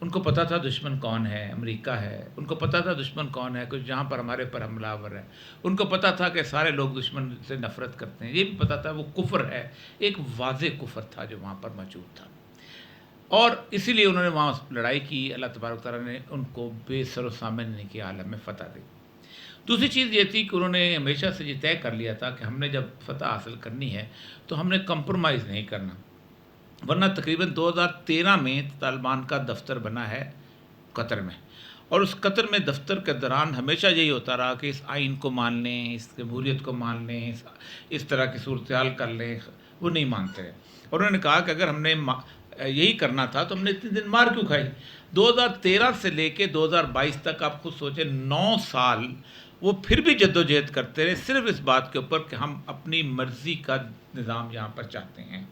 ان کو پتہ تھا دشمن کون ہے، امریکہ ہے، ان کو پتہ تھا دشمن کون ہے، کچھ جہاں پر ہمارے پر حملہ آور ہے، ان کو پتہ تھا کہ سارے لوگ دشمن سے نفرت کرتے ہیں، یہ بھی پتہ تھا وہ کفر ہے، ایک واضح کفر تھا جو وہاں پر موجود تھا، اور اسی لیے انہوں نے وہاں لڑائی کی. اللہ تبارک تعالیٰ نے ان کو بے سر و سامنے کے عالم میں فتح دی. دوسری چیز یہ تھی کہ انہوں نے ہمیشہ سے یہ طے کر لیا تھا کہ ہم نے جب فتح حاصل کرنی ہے تو ہم نے کمپرومائز نہیں کرنا، ورنہ تقریباً 2013 میں طالبان کا دفتر بنا ہے قطر میں، اور اس قطر میں دفتر کے دوران ہمیشہ یہی ہوتا رہا کہ اس آئین کو مان لیں، اس جمہوریت کو مان لیں، اس طرح کی صورتحال کر لیں، وہ نہیں مانتے ہیں. اور انہوں نے کہا کہ اگر ہم نے یہی کرنا تھا تو ہم نے اتنے دن مار کیوں کھائی. 2013 سے لے کے 2022 تک آپ خود سوچیں 9 سال وہ پھر بھی جد و جہد کرتے رہے، صرف اس بات کے اوپر کہ ہم اپنی مرضی کا نظام یہاں پر چاہتے ہیں.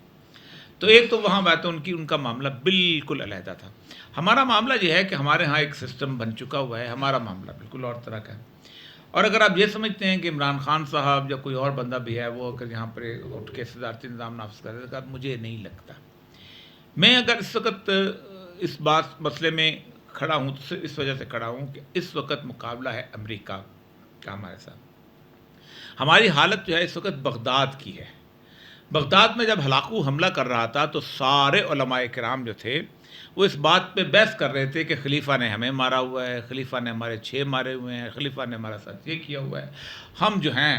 تو ایک تو وہاں بات ان کا معاملہ بالکل علیحدہ تھا. ہمارا معاملہ یہ ہے کہ ہمارے ہاں ایک سسٹم بن چکا ہوا ہے، ہمارا معاملہ بالکل اور طرح کا ہے. اور اگر آپ یہ سمجھتے ہیں کہ عمران خان صاحب یا کوئی اور بندہ بھی ہے وہ اگر یہاں پر اٹھ کے صدارتی نظام نافذ کرے گا، مجھے نہیں لگتا. میں اگر اس وقت اس مسئلے میں کھڑا ہوں تو صرف اس وجہ سے کھڑا ہوں کہ اس وقت مقابلہ ہے امریکہ کا ہمارے ساتھ. ہماری حالت جو ہے اس وقت بغداد کی ہے. بغداد میں جب ہلاکو حملہ کر رہا تھا تو سارے علماء کرام جو تھے وہ اس بات پہ بحث کر رہے تھے کہ خلیفہ نے ہمیں مارا ہوا ہے، خلیفہ نے ہمارے 6 مارے ہوئے ہیں، خلیفہ نے ہمارا ساتھ یہ کیا ہوا ہے، ہم جو ہیں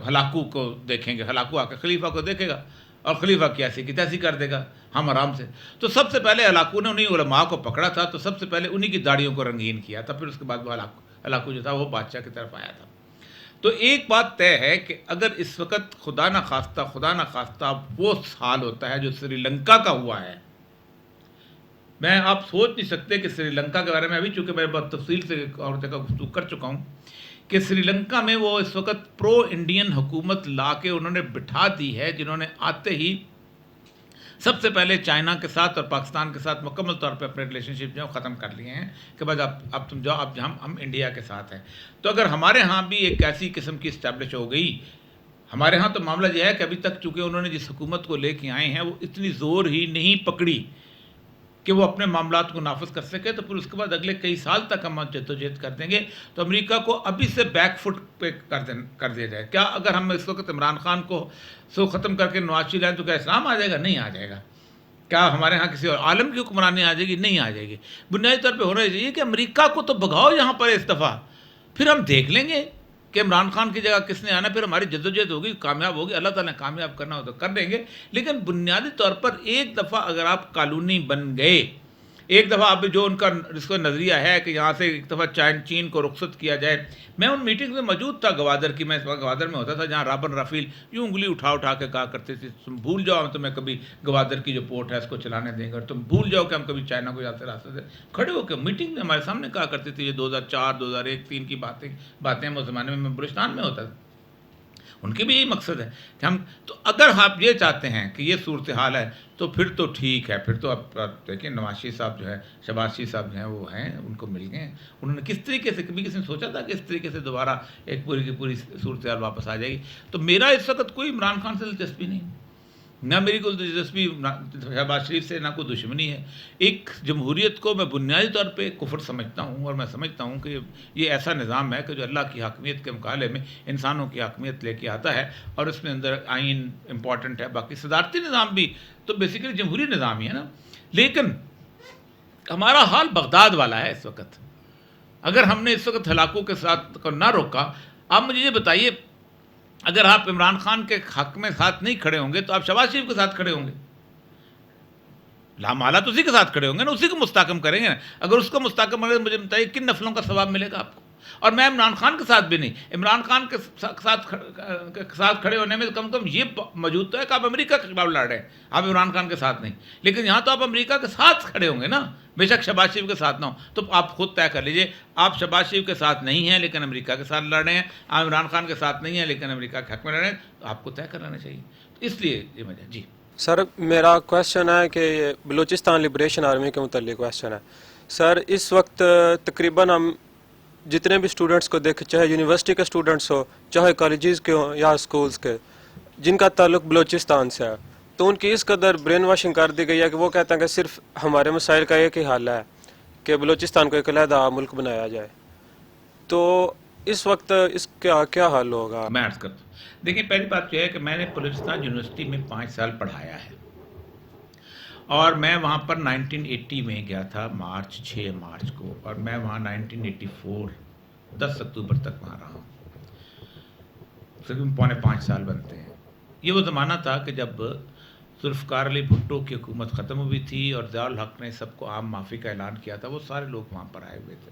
ہلاکو کو دیکھیں گے، ہلاکو آ کے خلیفہ کو دیکھے گا اور خلیفہ کی ایسی کی تیسی کر دے گا، ہم آرام سے. تو سب سے پہلے ہلاکو نے انہیں علماء کو پکڑا تھا، تو سب سے پہلے انہیں کی داڑھیوں کو رنگین کیا تھا، پھر اس کے بعد وہ ہلاکو جو تھا وہ بادشاہ کی طرف آیا تھا. تو ایک بات طے ہے کہ اگر اس وقت خدا نہ خواستہ وہ سال ہوتا ہے جو سری لنکا کا ہوا ہے، میں آپ سوچ نہیں سکتے کہ سری لنکا کے بارے میں ابھی چونکہ میں بہت تفصیل سے اور جگہ گفتگو کر چکا ہوں کہ سری لنکا میں وہ اس وقت پرو انڈین حکومت لا کے انہوں نے بٹھا دی ہے، جنہوں نے آتے ہی سب سے پہلے چائنا کے ساتھ اور پاکستان کے ساتھ مکمل طور پہ اپنے ریلیشن شپ جو ختم کر لیے ہیں کہ بس اب تم جاؤ، اب ہم انڈیا کے ساتھ ہیں. تو اگر ہمارے ہاں بھی ایک ایسی قسم کی اسٹیبلش ہو گئی، ہمارے ہاں تو معاملہ یہ ہے کہ ابھی تک چونکہ انہوں نے جس حکومت کو لے کے آئے ہیں وہ اتنی زور ہی نہیں پکڑی کہ وہ اپنے معاملات کو نافذ کر سکے، تو پھر اس کے بعد اگلے کئی سال تک ہم جدوجہد کر دیں گے. تو امریکہ کو ابھی سے بیک فٹ پہ کر دیا جائے. کیا اگر ہم اس وقت عمران خان کو ختم کر کے نواز شریف لائیں تو کیا اسلام آ جائے گا؟ نہیں آ جائے گا. کیا ہمارے ہاں کسی اور عالم کی حکمرانی آ جائے گی؟ نہیں آ جائے گی. بنیادی طور پہ ہونا چاہیے کہ امریکہ کو تو بھگاؤ یہاں پر اس دفعہ، پھر ہم دیکھ لیں گے کہ عمران خان کی جگہ کس نے آنا، پھر ہماری جدوجہد ہوگی، کامیاب ہوگی، اللہ تعالیٰ نے کامیاب کرنا ہو تو کر دیں گے. لیکن بنیادی طور پر ایک دفعہ اگر آپ قانونی بن گئے، ایک دفعہ اب جو ان کا اس کا نظریہ ہے کہ یہاں سے ایک دفعہ چین کو رخصت کیا جائے. میں ان میٹنگ میں موجود تھا گوادر کی، میں اس وقت گوادر میں ہوتا تھا جہاں رابن رافیل یوں انگلی اٹھا کے کہا کرتے تھے تم بھول جاؤ ہم تمہیں کبھی گوادر کی جو پورٹ ہے اس کو چلانے دیں گے، اور تم بھول جاؤ کہ ہم کبھی چائنا کو جاتے راستے سے کھڑے ہو کے میٹنگ میں ہمارے سامنے کہا کرتے تھے. یہ 2004 2001 2003 کی باتیں اس زمانے میں بلوچستان میں ہوتا تھا. ان کی بھی یہی مقصد ہے کہ ہم تو اگر آپ یہ چاہتے ہیں کہ یہ صورتحال ہے تو پھر تو ٹھیک ہے. پھر تو اب دیکھیں نواز شریف صاحب جو ہے، شہباز شریف صاحب جو ہیں وہ ہیں، ان کو مل گئے. انہوں نے کس طریقے سے، کبھی کسی نے سوچا تھا کہ اس طریقے سے دوبارہ ایک پوری کی پوری صورتحال واپس آ جائے گی؟ تو میرا اس وقت کوئی عمران خان سے دلچسپی نہیں، نہ میری کوئی دلچسپی شہباز شریف سے، نہ کوئی دشمنی ہے. ایک جمہوریت کو میں بنیادی طور پہ کفر سمجھتا ہوں، اور میں سمجھتا ہوں کہ یہ ایسا نظام ہے کہ جو اللہ کی حاکمیت کے مقابلے میں انسانوں کی حاکمیت لے کے آتا ہے، اور اس میں اندر آئین امپورٹنٹ ہے. باقی صدارتی نظام بھی تو بیسیکلی جمہوری نظام ہی ہے نا. لیکن ہمارا حال بغداد والا ہے اس وقت. اگر ہم نے اس وقت ہلاکو کے ساتھ نہ روکا، آپ مجھے یہ بتائیے اگر آپ عمران خان کے حق میں ساتھ نہیں کھڑے ہوں گے تو آپ شہباز شریف کے ساتھ کھڑے ہوں گے. لامالات اسی کے ساتھ کھڑے ہوں گے نا، اسی کو مستحکم کریں گے نا. اگر اس کو مستحکم کریں گے مجھے بتائیے کن نفلوں کا ثواب ملے گا آپ کو. اور میں عمران خان کے ساتھ بھی نہیں، عمران خان کے ساتھ کھڑے ہونے میں کم یہ موجود تو ہے کہ آپ امریکہ کے خلاف لڑ رہے ہیں، آپ عمران خان کے ساتھ نہیں. لیکن یہاں تو آپ امریکہ کے ساتھ کھڑے ہوں گے نا، بے شک شہباز شریف کے ساتھ نہ ہو. تو آپ خود طے کر لیجئے، آپ شہباز شریف کے ساتھ نہیں ہیں لیکن امریکہ کے ساتھ لڑ رہے ہیں، آپ عمران خان کے ساتھ نہیں ہیں لیکن امریکہ کے حق میں لڑ رہے ہیں، تو آپ کو طے کر لینا چاہیے. اس لیے یہ وجہ. جی سر، میرا کویشچن ہے کہ بلوچستان لبریشن آرمی کے متعلق کویشچن ہے. سر اس وقت تقریباً ہم جتنے بھی اسٹوڈنٹس کو دیکھیں، چاہے یونیورسٹی کے اسٹوڈنٹس ہو، چاہے کالجز کے ہوں یا اسکولس کے، جن کا تعلق بلوچستان سے ہے، تو ان کی اس قدر برین واشنگ کر دی گئی ہے کہ وہ کہتے ہیں کہ صرف ہمارے مسائل کا ایک ہی حل ہے کہ بلوچستان کو ایک علیحدہ ملک بنایا جائے، تو اس وقت اس کا کیا حل ہوگا؟ میں عرض کرتا ہوں، دیکھیں پہلی بات یہ ہے کہ میں نے بلوچستان یونیورسٹی میں 5 سال پڑھایا ہے، اور میں وہاں پر 1980 میں گیا تھا، 6 مارچ کو، اور میں وہاں 1984 10 اکتوبر تک وہاں رہا ہوں، تقریباً پونے 5 سال بنتے ہیں۔ یہ وہ زمانہ تھا کہ جب ذوالفقار علی بھٹو کی حکومت ختم ہوئی تھی اور ضیاء الحق نے سب کو عام معافی کا اعلان کیا تھا، وہ سارے لوگ وہاں پر آئے ہوئے تھے۔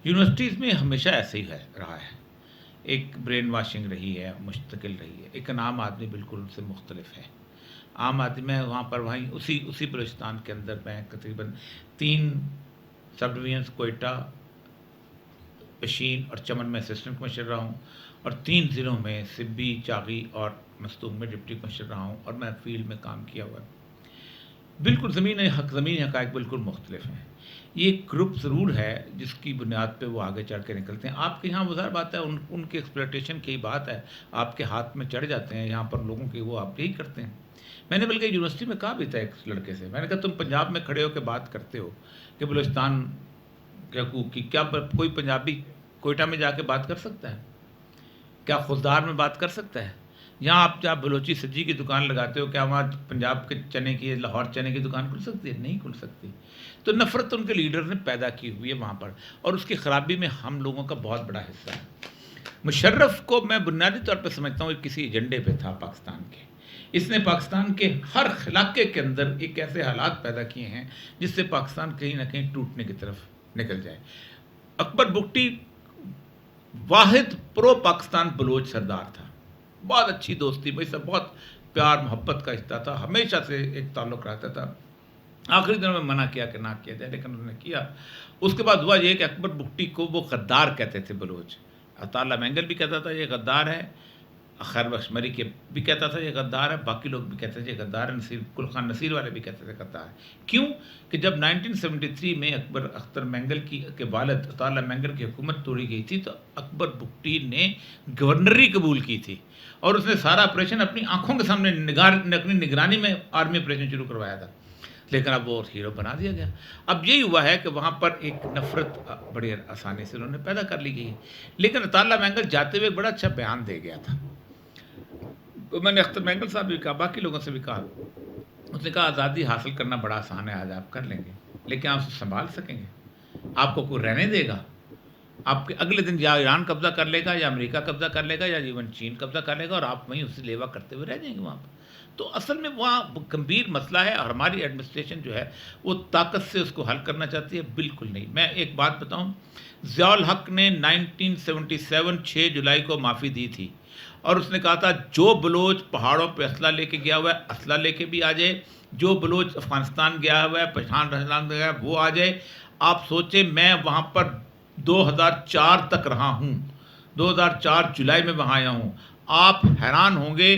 یونیورسٹیز میں ہمیشہ ایسے ہی رہا ہے، ایک برین واشنگ رہی ہے، مستقل رہی ہے، ایک عام آدمی بالکل ان سے مختلف ہے۔ عام آدمی میں وہاں پر اسی بلوچستان کے اندر میں تقریباً 3 سب ڈویژنس کوئٹہ، پشین اور چمن میں اسسٹنٹ کمشنر رہا ہوں، اور 3 ضلعوں میں سبی، چاغی اور مستونگ میں ڈپٹی کمشنر رہا ہوں، اور میں فیلڈ میں کام کیا ہوا ہے۔ بالکل زمینی حقائق بالکل مختلف ہیں۔ یہ ایک گروپ ضرور ہے جس کی بنیاد پہ وہ آگے چڑھ کے نکلتے ہیں۔ آپ کے یہاں وہ ظاہر بات ہے، ان کے ایکسپلوٹیشن کی بات ہے، آپ کے ہاتھ میں چڑھ جاتے ہیں یہاں پر لوگوں کے، وہ آپ یہی کرتے ہیں۔ میں نے بلکہ یونیورسٹی میں کہا بھی تھا ایک لڑکے سے، میں نے کہا تم پنجاب میں کھڑے ہو کے بات کرتے ہو کہ بلوچستان کے حقوق کی، کیا کوئی پنجابی کوئٹہ میں جا کے بات کر سکتا ہے؟ کیا خوددار میں بات کر سکتا ہے؟ یہاں آپ جب بلوچی سبزی کی دکان لگاتے ہو، کیا وہاں پنجاب کے چنے کی، لاہور چنے کی دکان کھل سکتی ہے؟ نہیں کھل سکتی۔ تو نفرت ان کے لیڈر نے پیدا کی ہوئی ہے وہاں پر، اور اس کی خرابی میں ہم لوگوں کا بہت بڑا حصہ ہے۔ مشرف کو میں بنیادی طور پہ سمجھتا ہوں کسی ایجنڈے پہ تھا پاکستان کے، اس نے پاکستان کے ہر علاقے کے اندر ایک ایسے حالات پیدا کیے ہیں جس سے پاکستان کہیں نہ کہیں ٹوٹنے کی طرف نکل جائے۔ اکبر بگٹی واحد پرو پاکستان بلوچ سردار تھا، بہت اچھی دوستی، بھائی سب بہت پیار محبت کا رشتہ تھا، ہمیشہ سے ایک تعلق رہتا تھا۔ آخری دن میں منع کیا کہ نہ کیا جائے، لیکن انہوں نے کیا۔ اس کے بعد ہوا یہ کہ اکبر بگٹی کو وہ غدار کہتے تھے بلوچ، عطا اللہ مینگل بھی کہتا تھا یہ غدار ہے، خیر بخش مری کے بھی کہتا تھا یہ غدار ہے، باقی لوگ بھی کہتے تھے یہ غدار ہے، گل خان نصیر والے بھی کہتے تھے غدار ہے۔ کیوں کہ جب 1973 میں اکبر اختر مینگل کے والد عطا اللہ مینگل کی حکومت توڑی گئی تھی، تو اکبر بگٹی نے گورنری قبول کی تھی، اور اس نے سارا آپریشن اپنی آنکھوں کے سامنے اپنی نگرانی میں آرمی آپریشن شروع کروایا تھا، لیکن اب وہ ہیرو بنا دیا گیا۔ اب یہی ہوا ہے کہ وہاں پر ایک نفرت بڑی آسانی سے انہوں نے پیدا کر لی گئی ہے۔ لیکن عطا اللہ مینگل جاتے ہوئے بڑا اچھا بیان دے گیا تھا، میں نے اختر مینگل صاحب بھی کہا، باقی لوگوں سے بھی کہا، اس نے کہا آزادی حاصل کرنا بڑا آسان ہے، آج آپ کر لیں گے، لیکن آپ اسے سنبھال سکیں گے؟ آپ کو کوئی رہنے دے گا؟ آپ کے اگلے دن یا ایران قبضہ کر لے گا، یا امریکہ قبضہ کر لے گا، یا ایون چین قبضہ کر لے گا، اور آپ وہیں اسے لیوا کرتے ہوئے رہ جائیں گے وہاں پر۔ تو اصل میں وہاں گمبھیر مسئلہ ہے، اور ہماری ایڈمنسٹریشن جو ہے وہ طاقت سے اس کو حل کرنا چاہتی ہے، بالکل نہیں۔ میں ایک بات بتاؤں، ضیاء الحق نے 1977 6 جولائی کو معافی دی تھی، اور اس نے کہا تھا جو بلوچ پہاڑوں پہ اسلحہ لے کے گیا ہوا ہے اسلحہ لے کے بھی آ جائے، جو بلوچ افغانستان گیا ہوا ہے، پٹھان رجستان گیا ہے وہ آ جائے۔ آپ سوچیں میں وہاں پر 2004 تک رہا ہوں، 2004 جولائی میں وہاں آیا ہوں، آپ حیران ہوں گے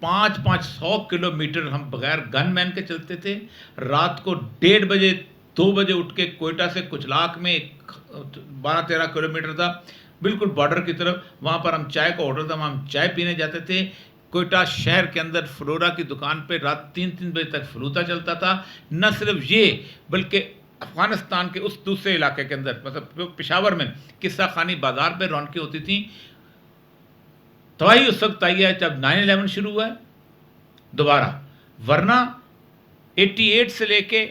500 کلومیٹر ہم بغیر گن مین کے چلتے تھے، رات کو 1:30 بجے 2 بجے اٹھ کے کوئٹہ سے کچلاک میں 12-13 کلومیٹر تھا، بالکل بارڈر کی طرف، وہاں پر ہم چائے کا آڈر تھا، وہاں ہم چائے پینے جاتے تھے۔ کوئٹہ شہر کے اندر فلورا کی دکان پہ رات 3 بجے تک فلوتا چلتا تھا۔ نہ صرف یہ بلکہ افغانستان کے اس دوسرے علاقے کے اندر، مطلب پشاور میں قصہ خانی بازار پہ رونقیں ہوتی تھیں۔ تباہی اس وقت آئی ہے جب 9/11 شروع ہوا ہے دوبارہ، ورنہ 88 سے لے کے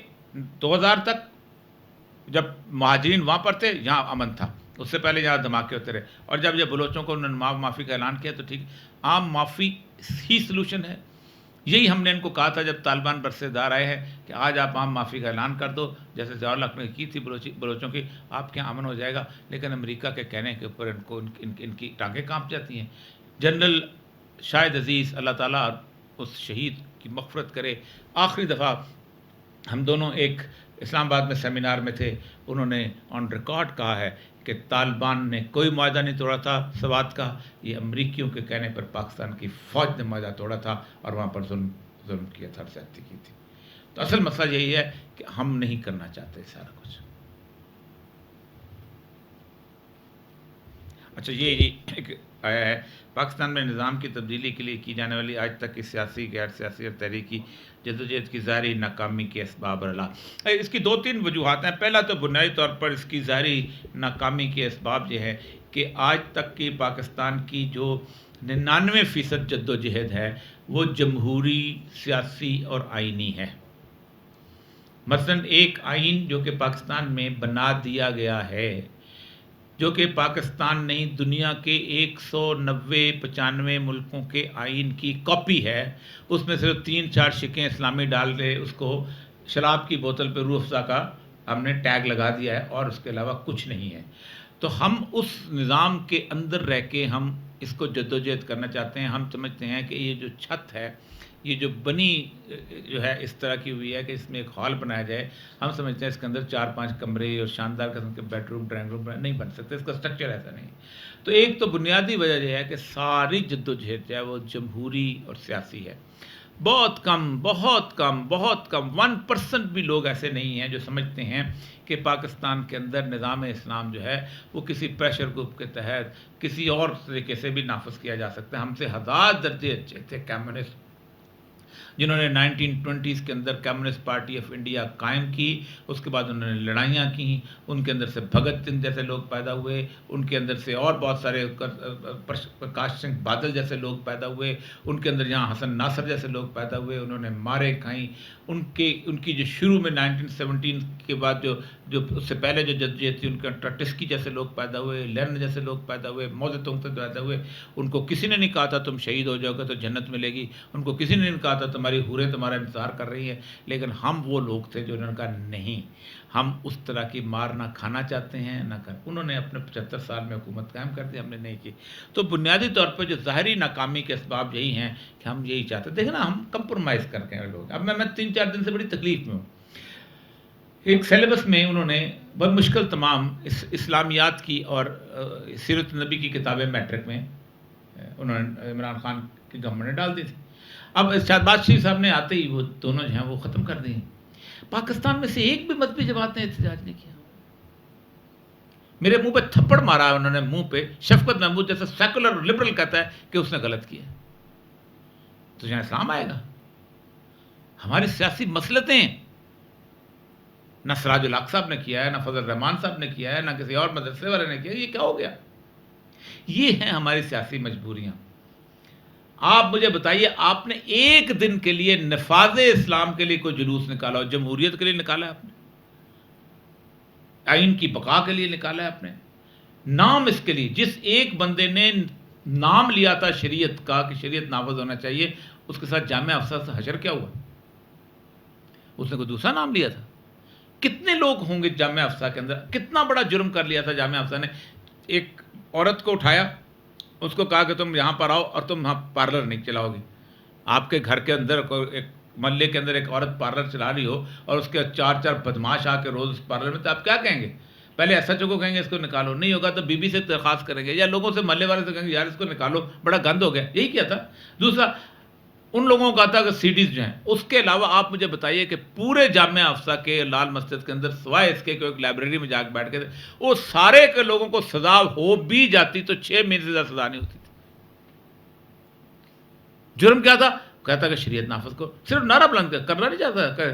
2000 تک جب مہاجرین وہاں پر تھے یہاں امن تھا، اس سے پہلے یہاں دھماکے ہوتے رہے، اور جب یہ بلوچوں کو انہوں نے معافی کا اعلان کیا تو ٹھیک، عام معافی ہی سلوشن ہے۔ یہی ہم نے ان کو کہا تھا جب طالبان برسے دار آئے ہیں کہ آج آپ عام معافی کا اعلان کر دو، جیسے ضیاء الحق نے کی تھی بلوچوں کی، آپ کے یہاں امن ہو جائے گا، لیکن امریکہ کے کہنے کے اوپر ان کی ٹانگیں کانپ جاتی ہیں۔ جنرل شاہد عزیز، اللہ تعالیٰ اس شہید کی مغفرت کرے، آخری دفعہ ہم دونوں ایک اسلام آباد میں سیمینار میں تھے، انہوں نے آن ریکارڈ کہا ہے کہ طالبان نے کوئی معاہدہ نہیں توڑا تھا سوات کا، یہ امریکیوں کے کہنے پر پاکستان کی فوج نے معاہدہ توڑا تھا اور وہاں پر ظلم کیا تھا، زیادتی کی تھی۔ تو اصل مسئلہ یہی ہے کہ ہم نہیں کرنا چاہتے سارا کچھ۔ اچھا، یہ ایک آیا ہے پاکستان میں نظام کی تبدیلی کے لیے کی جانے والی آج تک کی سیاسی غیر سیاسی اور تحریکی جدوجہد کی ظاہری ناکامی کے اسباب اور علامات. اس کی 2-3 وجوہات ہیں. پہلا تو بنیادی طور پر اس کی ظاہری ناکامی کے اسباب یہ ہے کہ آج تک کی پاکستان کی جو 99% جدوجہد ہے وہ جمہوری، سیاسی اور آئینی ہے. مثلاً ایک آئین جو کہ پاکستان میں بنا دیا گیا ہے، جو کہ پاکستان نہیں دنیا کے 190-95 ملکوں کے آئین کی کاپی ہے، اس میں صرف 3-4 شقیں اسلامی ڈال دے، اس کو شراب کی بوتل پہ روح افزا کا ہم نے ٹیگ لگا دیا ہے اور اس کے علاوہ کچھ نہیں ہے. تو ہم اس نظام کے اندر رہ کے ہم اس کو جدوجہد کرنا چاہتے ہیں. ہم سمجھتے ہیں کہ یہ جو چھت ہے، یہ جو بنی جو ہے اس طرح کی ہوئی ہے کہ اس میں ایک ہال بنایا جائے. ہم سمجھتے ہیں اس کے اندر 4-5 کمرے اور شاندار قسم کے بیڈ روم، ڈرائنگ روم نہیں بن سکتے، اس کا سٹرکچر ایسا نہیں. تو ایک تو بنیادی وجہ یہ ہے کہ ساری جدوجہد جو ہے وہ جمہوری اور سیاسی ہے. بہت کم 1% بھی لوگ ایسے نہیں ہیں جو سمجھتے ہیں کہ پاکستان کے اندر نظام اسلام جو ہے وہ کسی پریشر گروپ کے تحت کسی اور طریقے سے بھی نافذ کیا جا سکتا ہے. ہم سے 1000 درجے اچھے تھے کمیونسٹ، جنہوں نے 1920s کے اندر کمیونسٹ پارٹی آف انڈیا قائم کی. اس کے بعد انہوں نے لڑائیاں کیں، ان کے اندر سے بھگت سنگھ جیسے لوگ پیدا ہوئے، ان کے اندر سے اور بہت سارے پرکاش سنگھ بادل جیسے لوگ پیدا ہوئے، ان کے اندر یہاں حسن ناصر جیسے لوگ پیدا ہوئے. انہوں نے مارے کھائیں. ان کی جو شروع میں 1917 کے بعد جو اس سے پہلے جو جدوجہد تھی، ان کے ٹرٹسکی جیسے لوگ پیدا ہوئے، لرن جیسے لوگ پیدا ہوئے، مو سے تونگ سے پیدا ہوئے. ان کو کسی نے نہیں کہا تھا تم شہید ہو جاؤ گے تو جنت ملے گی، ان کو کسی نے نہیں کہا تھا تمہاری حوریں تمہارا انتظار کر رہی ہیں. لیکن ہم وہ لوگ تھے جو انہوں نے کہا نہیں، ہم اس طرح کی مار نہ کھانا چاہتے ہیں نہ کر. انہوں نے اپنے 75 سال میں حکومت قائم کر دی، ہم نے نہیں کی. تو بنیادی طور پر جو ظاہری ناکامی کے اسباب یہی ہیں کہ ہم یہی چاہتے ہیں. دیکھیں نا، ہم کمپرومائز کر کے لوگ. اب میں 3-4 دن سے بڑی تکلیف میں ہوں. ایک سیلیبس میں انہوں نے بہت مشکل تمام اسلامیات کی اور سیرت نبی کی کتابیں میٹرک میں انہوں نے عمران خان کی گورنمنٹ نے ڈال دی تھی. اب شہباز شریف صاحب نے آتے ہی وہ دونوں جو ہیں وہ ختم کر دیے. پاکستان میں سے ایک بھی مذہبی جماعت نے احتجاج نہیں کیا. میرے منہ پہ تھپڑ مارا انہوں نے، منہ پہ. شفقت محمود جیسا سیکولر لبرل کہتا ہے کہ اس نے غلط کیا. تو یہاں اسلام آئے گا؟ ہماری سیاسی مسلطیں نہ سراج الحق صاحب نے کیا ہے، نہ فضل الرحمان صاحب نے کیا ہے، نہ کسی اور مدرسے والے نے کیا. یہ کیا ہو گیا؟ یہ ہیں ہماری سیاسی مجبوریاں. آپ مجھے بتائیے، آپ نے ایک دن کے لیے نفاذ اسلام کے لیے کوئی جلوس نکالا ہو؟ جمہوریت کے لیے نکالا ہے آپ نے؟ آئین کی بقا کے لیے نکالا ہے آپ نے؟ نام اس کے لیے جس ایک بندے نے نام لیا تھا شریعت کا کہ شریعت نافذ ہونا چاہیے، اس کے ساتھ جامعہ افسر سے حشر کیا ہوا؟ اس نے کوئی دوسرا نام لیا تھا. کتنے لوگ ہوں گے جامعہ افسر کے اندر؟ کتنا بڑا جرم کر لیا تھا جامعہ افسر نے. ایک عورت کو اٹھایا، اس کو کہا کہ تم یہاں پر آؤ اور تم وہاں پارلر نہیں چلاؤ گی. آپ کے گھر کے اندر ایک محلے کے اندر ایک عورت پارلر چلا رہی ہو اور اس کے 4 بدماش آ کے روز اس پارلر میں، تو آپ کیا کہیں گے؟ پہلے ایس ایچ او کو کہیں گے اس کو نکالو، نہیں ہوگا تو بی بی سے درخواست کریں گے، یا لوگوں سے محلے والے سے کہیں گے یار اس کو نکالو، بڑا گند ہو گیا. یہی کیا تھا. دوسرا، ان لوگوں کو کہا تھا کہ سیڈیز جو ہیں. اس کے علاوہ آپ مجھے بتائیے کہ پورے جامعہ افسا کے لال مسجد کے اندر سوائے اس کے کہ ایک لائبریری میں جا کے بیٹھ کے وہ سارے کے لوگوں کو سزا ہو بھی جاتی تو 6 مہینے سے زیادہ سزا نہیں ہوتی تھی. جرم کیا تھا؟ کہتا کہ شریعت نافذ کو. صرف نعرہ بلند کرنا نہیں چاہتا.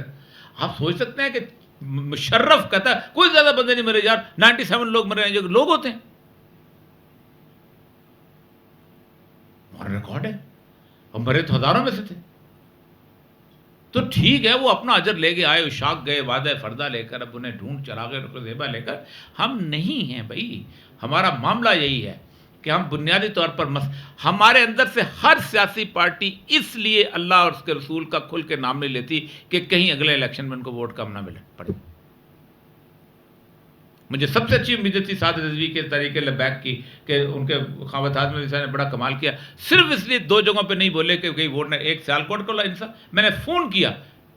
آپ سوچ سکتے ہیں کہ مشرف کہتا ہے کوئی زیادہ بندے نہیں مرے یار، 97 لوگ مرے ہیں. جو لوگ ہوتے ہیں ہمارا ریکارڈ ہے، اور مرے تو ہزاروں میں سے تھے. تو ٹھیک ہے، وہ اپنا اجر لے کے آئے، اشاق گئے وعدہ فردہ لے کر، اب انہیں ڈھونڈ چراغ زیبا لے کر. ہم نہیں ہیں بھائی. ہمارا معاملہ یہی ہے کہ ہم بنیادی طور پر ہمارے اندر سے ہر سیاسی پارٹی اس لیے اللہ اور اس کے رسول کا کھل کے نام نہیں لیتی کہ کہیں اگلے الیکشن میں ان کو ووٹ کم نہ ملے پڑے. مجھے سب سے اچھی امید تھی سعد رضوی کے طریقے لبیک کی کہ ان کے خواجہ اعظم علی صاحب نے بڑا کمال کیا. صرف اس لیے 2 جگہوں پہ نہیں بولے کہ کہیں ووٹ نہ. ایک سیالکوٹ کو میں نے فون کیا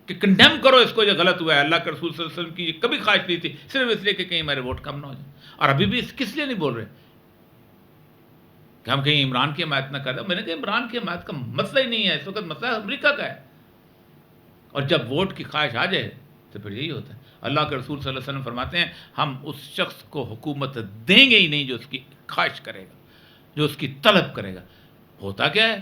کہ کنڈیم کرو اس کو، یہ غلط ہوا ہے. اللہ کے رسول صلی اللہ علیہ وسلم کی کبھی خواہش نہیں تھی، صرف اس لیے کہ کہیں ہمارے ووٹ کم نہ ہو جائیں. اور ابھی بھی کس لیے نہیں بول رہے کہ ہم کہیں عمران کی حمایت نہ کریں. میں نے کہا عمران کی حمایت کا مسئلہ ہی نہیں ہے اس وقت، مسئلہ امریکہ کا ہے. اور جب ووٹ کی خواہش آ جائے تو پھر یہی ہوتا ہے. اللہ کے رسول صلی اللہ علیہ وسلم فرماتے ہیں ہم اس شخص کو حکومت دیں گے ہی نہیں جو اس کی خواہش کرے گا. جو اس کی طلب کرے گا. ہوتا کیا ہے,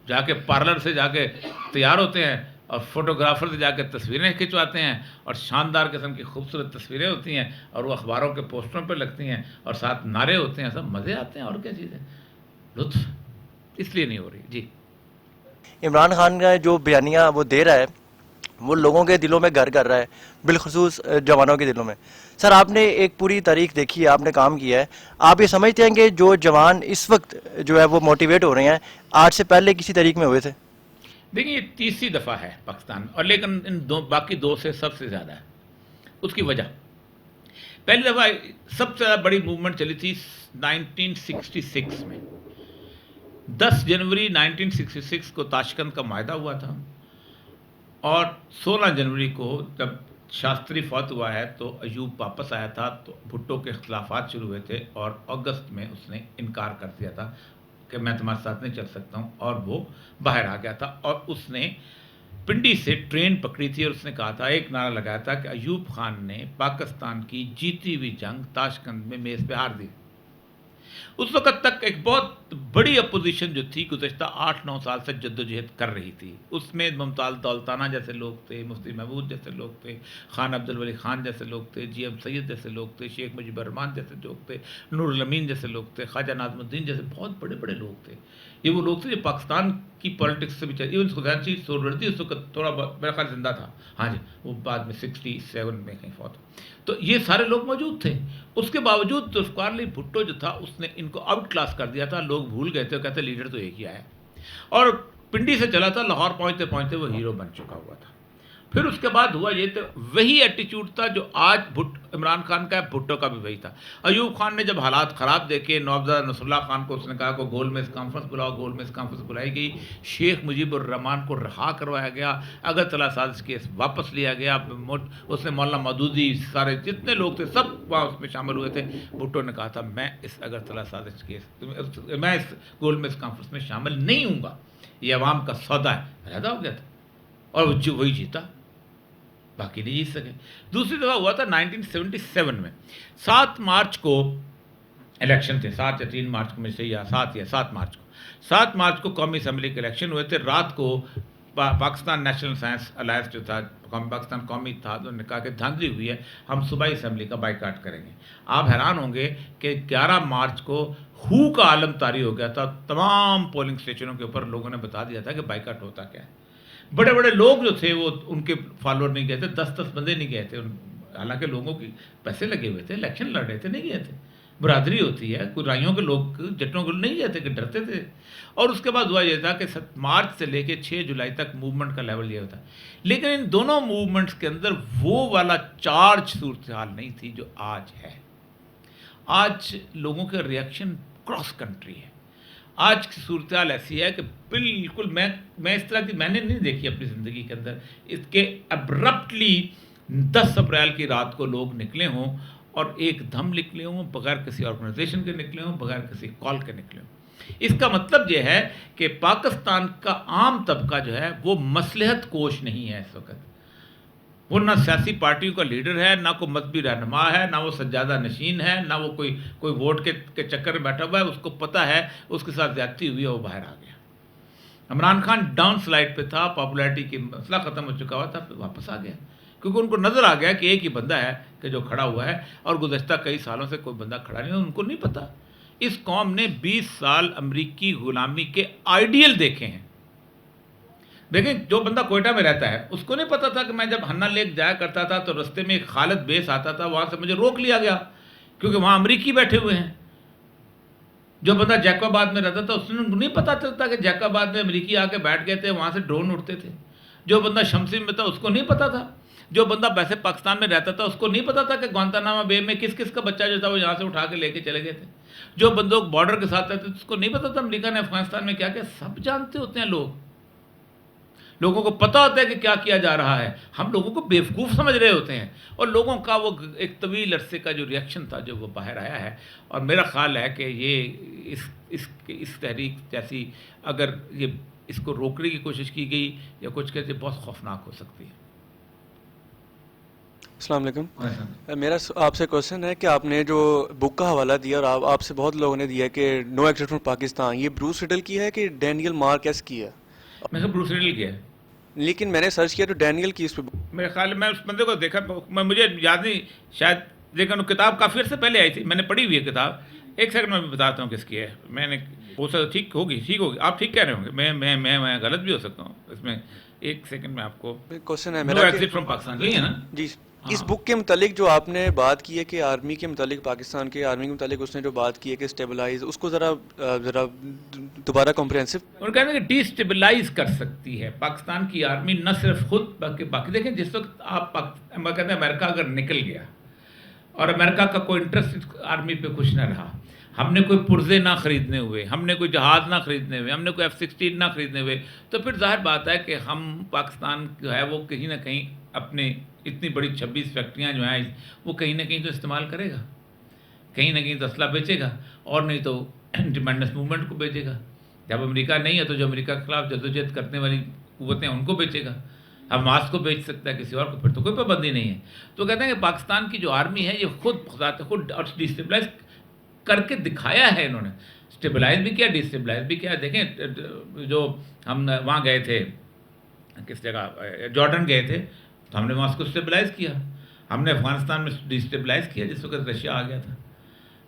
جا کے پارلر سے جا کے تیار ہوتے ہیں اور فوٹوگرافر سے جا کے تصویریں کھنچواتے ہیں اور شاندار قسم کی خوبصورت تصویریں ہوتی ہیں اور وہ اخباروں کے پوسٹروں پہ لگتی ہیں اور ساتھ نعرے ہوتے ہیں, سب مزے آتے ہیں. اور کیا چیز ہے, لطف اس لیے نہیں ہو رہی. جی عمران خان کا جو بیانیہ وہ دے رہا ہے وہ لوگوں کے دلوں میں گھر کر رہا ہے, بالخصوص جوانوں کے دلوں میں. سر آپ نے ایک پوری تاریخ دیکھی ہے, آپ نے کام کیا ہے, آپ یہ سمجھتے ہیں کہ جو جوان اس وقت جو ہے وہ موٹیویٹ ہو رہے ہیں آج سے پہلے کسی تاریخ میں ہوئے تھے؟ دیکھیں یہ تیسری دفعہ ہے پاکستان میں, اور لیکن ان باقی دو سے سب سے زیادہ ہے. اس کی وجہ, پہلی دفعہ سب سے زیادہ بڑی موومنٹ چلی تھی 1966 میں. 10 جنوری 1966 کو تاشکند کا معاہدہ ہوا تھا, اور 16 جنوری کو جب شاستری فوت ہوا ہے تو ایوب واپس آیا تھا, تو بھٹو کے اختلافات شروع ہوئے تھے, اور اگست میں اس نے انکار کر دیا تھا کہ میں تمہارے ساتھ نہیں چل سکتا ہوں, اور وہ باہر آ گیا تھا. اور اس نے پنڈی سے ٹرین پکڑی تھی اور اس نے کہا تھا, ایک نعرہ لگایا تھا کہ ایوب خان نے پاکستان کی جیتی ہوئی جنگ تاشکند میں میز پہ ہار دی. اس وقت تک ایک بہت بڑی اپوزیشن جو تھی گزشتہ 8-9 سال سے جدوجہد کر رہی تھی. اس میں ممتاز دولتانہ جیسے لوگ تھے, مفتی محمود جیسے لوگ تھے, خان عبدالولی خان جیسے لوگ تھے, جی ایم سید جیسے لوگ تھے, شیخ مجیب الرحمان جیسے لوگ تھے, نور الامین جیسے لوگ تھے, خواجہ ناظم الدین جیسے بہت بڑے بڑے لوگ تھے. یہ وہ لوگ تھے جو پاکستان کی پالیٹکس سے بھی چاہیے. ایون خدان چیز سورورتی اس وقت تھوڑا میرا خیال زندہ تھا, ہاں جی, وہ بعد میں 67 میں کہیں فوت. تو یہ سارے لوگ موجود تھے. اس کے باوجود ذوالفقار علی بھٹو جو تھا اس نے ان کو آؤٹ کلاس کر دیا تھا. لوگ بھول گئے تھے, کہتے لیڈر تو ایک ہی آیا, اور پنڈی سے چلا تھا, لاہور پہنچتے پہنچتے وہ ہیرو بن چکا ہوا تھا. پھر اس کے بعد ہوا یہ, تو وہی ایٹیچیوڈ تھا جو آج عمران خان کا ہے, بھٹو کا بھی وہی تھا. ایوب خان نے جب حالات خراب دیکھے, نوابزادہ نصر اللہ خان کو اس نے کہا کہ گول میز کانفرنس بلاؤ, گول میز کانفرنس بلائی گئی. شیخ مجیب الرحمان کو رہا کروایا گیا, اگرتلہ سازش کیس واپس لیا گیا. اس نے مولانا مودودی, سارے جتنے لوگ تھے سب وہاں اس میں شامل ہوئے تھے. بھٹو نے کہا تھا میں اس اگرتلہ سازش کیس, میں اس گول میز کانفرنس میں شامل نہیں ہوں گا, یہ عوام کا سودا ہے. پیدا ہو گیا تھا اور وہی جیتا, باقی نہیں جیت سکے. دوسری دفعہ ہوا تھا 1977 میں. 7 مارچ کو الیکشن تھے, 7 یا 3 مارچ کو, میں سے یا 7 مارچ کو. 7 مارچ کو قومی اسمبلی کے الیکشن ہوئے تھے. رات کو پاکستان نیشنل سائنس الائنس جو تھا, پاکستان قومی اتحاد, انہوں نے کہا کہ دھاندلی ہوئی ہے, ہم صوبائی اسمبلی کا بائیکاٹ کریں گے. آپ حیران ہوں گے کہ 11 مارچ کو ہو کا عالم طاری ہو گیا تھا. تمام پولنگ اسٹیشنوں کے اوپر لوگوں نے بتا دیا تھا کہ بائیکاٹ ہوتا کیا ہے. بڑے بڑے لوگ جو تھے وہ ان کے فالوور نہیں گئے تھے, 10 بندے نہیں گئے تھے. حالانکہ لوگوں کے پیسے لگے ہوئے تھے, الیکشن لڑ رہے تھے, نہیں گئے تھے. برادری ہوتی ہے, کوئی رائیوں کے لوگ جٹوں کے نہیں گئے تھے کہ ڈرتے تھے. اور اس کے بعد ہوا یہ تھا کہ 7 مارچ سے لے کے 6 جولائی تک موومنٹ کا لیول یہ ہوتا. لیکن ان دونوں موومنٹس کے اندر وہ والا چارج صورتحال نہیں تھی جو آج ہے. آج لوگوں کے ریئیکشن کراس کنٹری ہے. آج کی صورتحال ایسی ہے کہ بالکل میں اس طرح کی میں نے نہیں دیکھی اپنی زندگی کے اندر, اس کے ابرپٹلی 10 اپریل کی رات کو لوگ نکلے ہوں اور ایک دم نکلے ہوں, بغیر کسی آرگنائزیشن کے نکلے ہوں, بغیر کسی کال کے نکلے ہوں. اس کا مطلب یہ ہے کہ پاکستان کا عام طبقہ جو ہے وہ مصلحت کوش نہیں ہے اس وقت. وہ نہ سیاسی پارٹیوں کا لیڈر ہے, نہ کوئی مذہبی رہنما ہے, نہ وہ سجادہ نشین ہے, نہ وہ کوئی ووٹ کے چکر میں بیٹھا ہوا ہے. اس کو پتہ ہے اس کے ساتھ زیادتی ہوئی ہے, وہ باہر آ گیا. عمران خان ڈاؤن سلائڈ پہ تھا, پاپولیرٹی کی مسئلہ ختم ہو چکا ہوا تھا, پھر واپس آ گیا کیونکہ ان کو نظر آ گیا کہ ایک ہی بندہ ہے کہ جو کھڑا ہوا ہے, اور گزشتہ کئی سالوں سے کوئی بندہ کھڑا نہیں. ان کو نہیں پتہ. اس قوم نے 20 سال امریکی غلامی کے آئیڈیل دیکھے ہیں. دیکھیں, جو بندہ کوئٹہ میں رہتا ہے اس کو نہیں پتا تھا کہ میں جب ہنا لیک جایا کرتا تھا تو رستے میں ایک خالد بیس آتا تھا, وہاں سے مجھے روک لیا گیا کیونکہ وہاں امریکی بیٹھے ہوئے ہیں. جو بندہ جیکو آباد میں رہتا تھا اس نے نہیں پتا چلتا کہ جیکو آباد میں امریکی آ کے بیٹھ گئے تھے, وہاں سے ڈرون اڑتے تھے. جو بندہ شمسی میں تھا اس کو نہیں پتا تھا. جو بندہ ویسے پاکستان میں رہتا تھا اس کو نہیں پتا تھا کہ گوانتانامو بے میں کس کس کا بچہ جو تھا وہ یہاں سے اٹھا کے لے کے چلے گئے تھے. جو بندوں بارڈر کے ساتھ رہتے تھے اس کو نہیں پتا تھا امریکہ نے افغانستان میں کیا کیا. سب جانتے ہوتے ہیں لوگ, لوگوں کو پتہ ہوتا ہے کہ کیا کیا جا رہا ہے. ہم لوگوں کو بیوقوف سمجھ رہے ہوتے ہیں, اور لوگوں کا وہ ایک طویل عرصے کا جو ریئیکشن تھا جو وہ باہر آیا ہے. اور میرا خیال ہے کہ یہ اس تحریک جیسی اگر یہ اس کو روکنے کی کوشش کی گئی یا کچھ کہتے بہت خوفناک ہو سکتی ہے. السلام علیکم. میرا آپ سے کوشچن ہے کہ آپ نے جو بک کا حوالہ دیا اور آپ سے بہت لوگوں نے دیا کہ نو ایکسٹ فرام پاکستان، یہ بروس ریڈل کی ہے کہ ڈینیل مارکیس کی ہے؟ میں نے بروس ریڈل کیا ہے. لیکن میں نے سرچ کیا تو ڈینیل کی اس پہ میرے خیال میں اس بندے کو دیکھا، مجھے یاد نہیں شاید، لیکن وہ کتاب کافی عرصے پہلے آئی تھی، میں نے پڑھی ہوئی ہے کتاب. ایک سیکنڈ میں بتاتا ہوں کس کی ہے. میں نے ہو سکتا ٹھیک ہوگی آپ ٹھیک کہہ رہے ہوں گے، میں غلط بھی ہو سکتا ہوں اس میں. ایک سیکنڈ میں آپ کو کوشچن ہے نو میرا ایگزٹ فرام پاکستان یہی ہے نا. جی اس بک کے متعلق جو آپ نے بات کی ہے کہ آرمی کے متعلق، پاکستان کے آرمی کے متعلق اس نے جو بات کی ہے کہ اسٹیبلائز، اس کو ذرا دوبارہ کمپریہنسو. اور کہتے ہیں کہ ڈی اسٹیبلائز کر سکتی ہے پاکستان کی آرمی، نہ صرف خود بلکہ باقی. دیکھیں جس وقت آپ کہتے ہیں امریکہ اگر نکل گیا اور امریکہ کا کوئی انٹرسٹ آرمی پہ کچھ نہ رہا، ہم نے کوئی پرزے نہ خریدنے ہوئے، ہم نے کوئی جہاز نہ خریدنے ہوئے، ہم نے کوئی F-16 نہ خریدنے ہوئے، تو پھر ظاہر بات ہے کہ ہم پاکستان جو ہے وہ کہیں نہ کہیں اپنے اتنی بڑی 26 فیکٹریاں جو ہیں وہ کہیں نہ کہیں تو استعمال کرے گا، کہیں نہ کہیں تو اسلحہ بیچے گا، اور نہیں تو انڈیپینڈنس موومنٹ کو بیچے گا. جب امریکہ نہیں ہے تو جو امریکہ کے خلاف جدوجہد کرنے والی قوتیں ان کو بیچے گا. حماس کو بیچ سکتا ہے کسی اور کو، پھر تو کوئی پابندی نہیں ہے. تو کہتے ہیں کہ پاکستان کی جو آرمی ہے یہ خود اور ڈیسٹیبلائز کر کے دکھایا ہے انہوں نے. اسٹیبلائز بھی کیا، ڈیسٹیبلائز بھی کیا. دیکھیں جو ہم وہاں گئے تھے، کس جگہ، جارڈن گئے تھے، تو ہم نے وہاں اس کو اسٹیبلائز کیا. ہم نے افغانستان میں ڈیسٹیبلائز کیا جس وقت رشیا آ گیا تھا.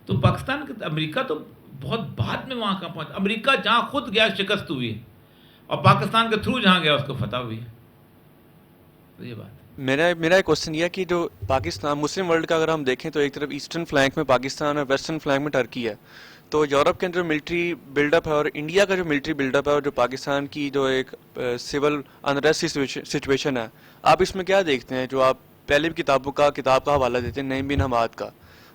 تو پاکستان کے امریکہ تو بہت بعد میں وہاں کا پہنچا. امریکہ جہاں خود گیا شکست ہوئی ہے، اور پاکستان کے تھرو جہاں گیا اس کو فتح ہوئی ہے. تو یہ بات میرا ایک کوشچن یہ ہے کہ جو پاکستان مسلم ورلڈ کا اگر ہم دیکھیں تو ایک طرف ایسٹرن فلینک میں پاکستان اور ویسٹرن فلینک میں ٹرکی ہے. تو یورپ کے اندر ملٹری بلڈ اپ ہے اور انڈیا کا جو ملٹری بلڈ اپ ہے اور جو پاکستان کی جو ایک سول انریسٹ سچویشن ہے، آپ اس میں کیا دیکھتے ہیں؟ جو آپ پہلے بھی کتاب کا حوالہ دیتے ہیں نعیم بن حماد کا،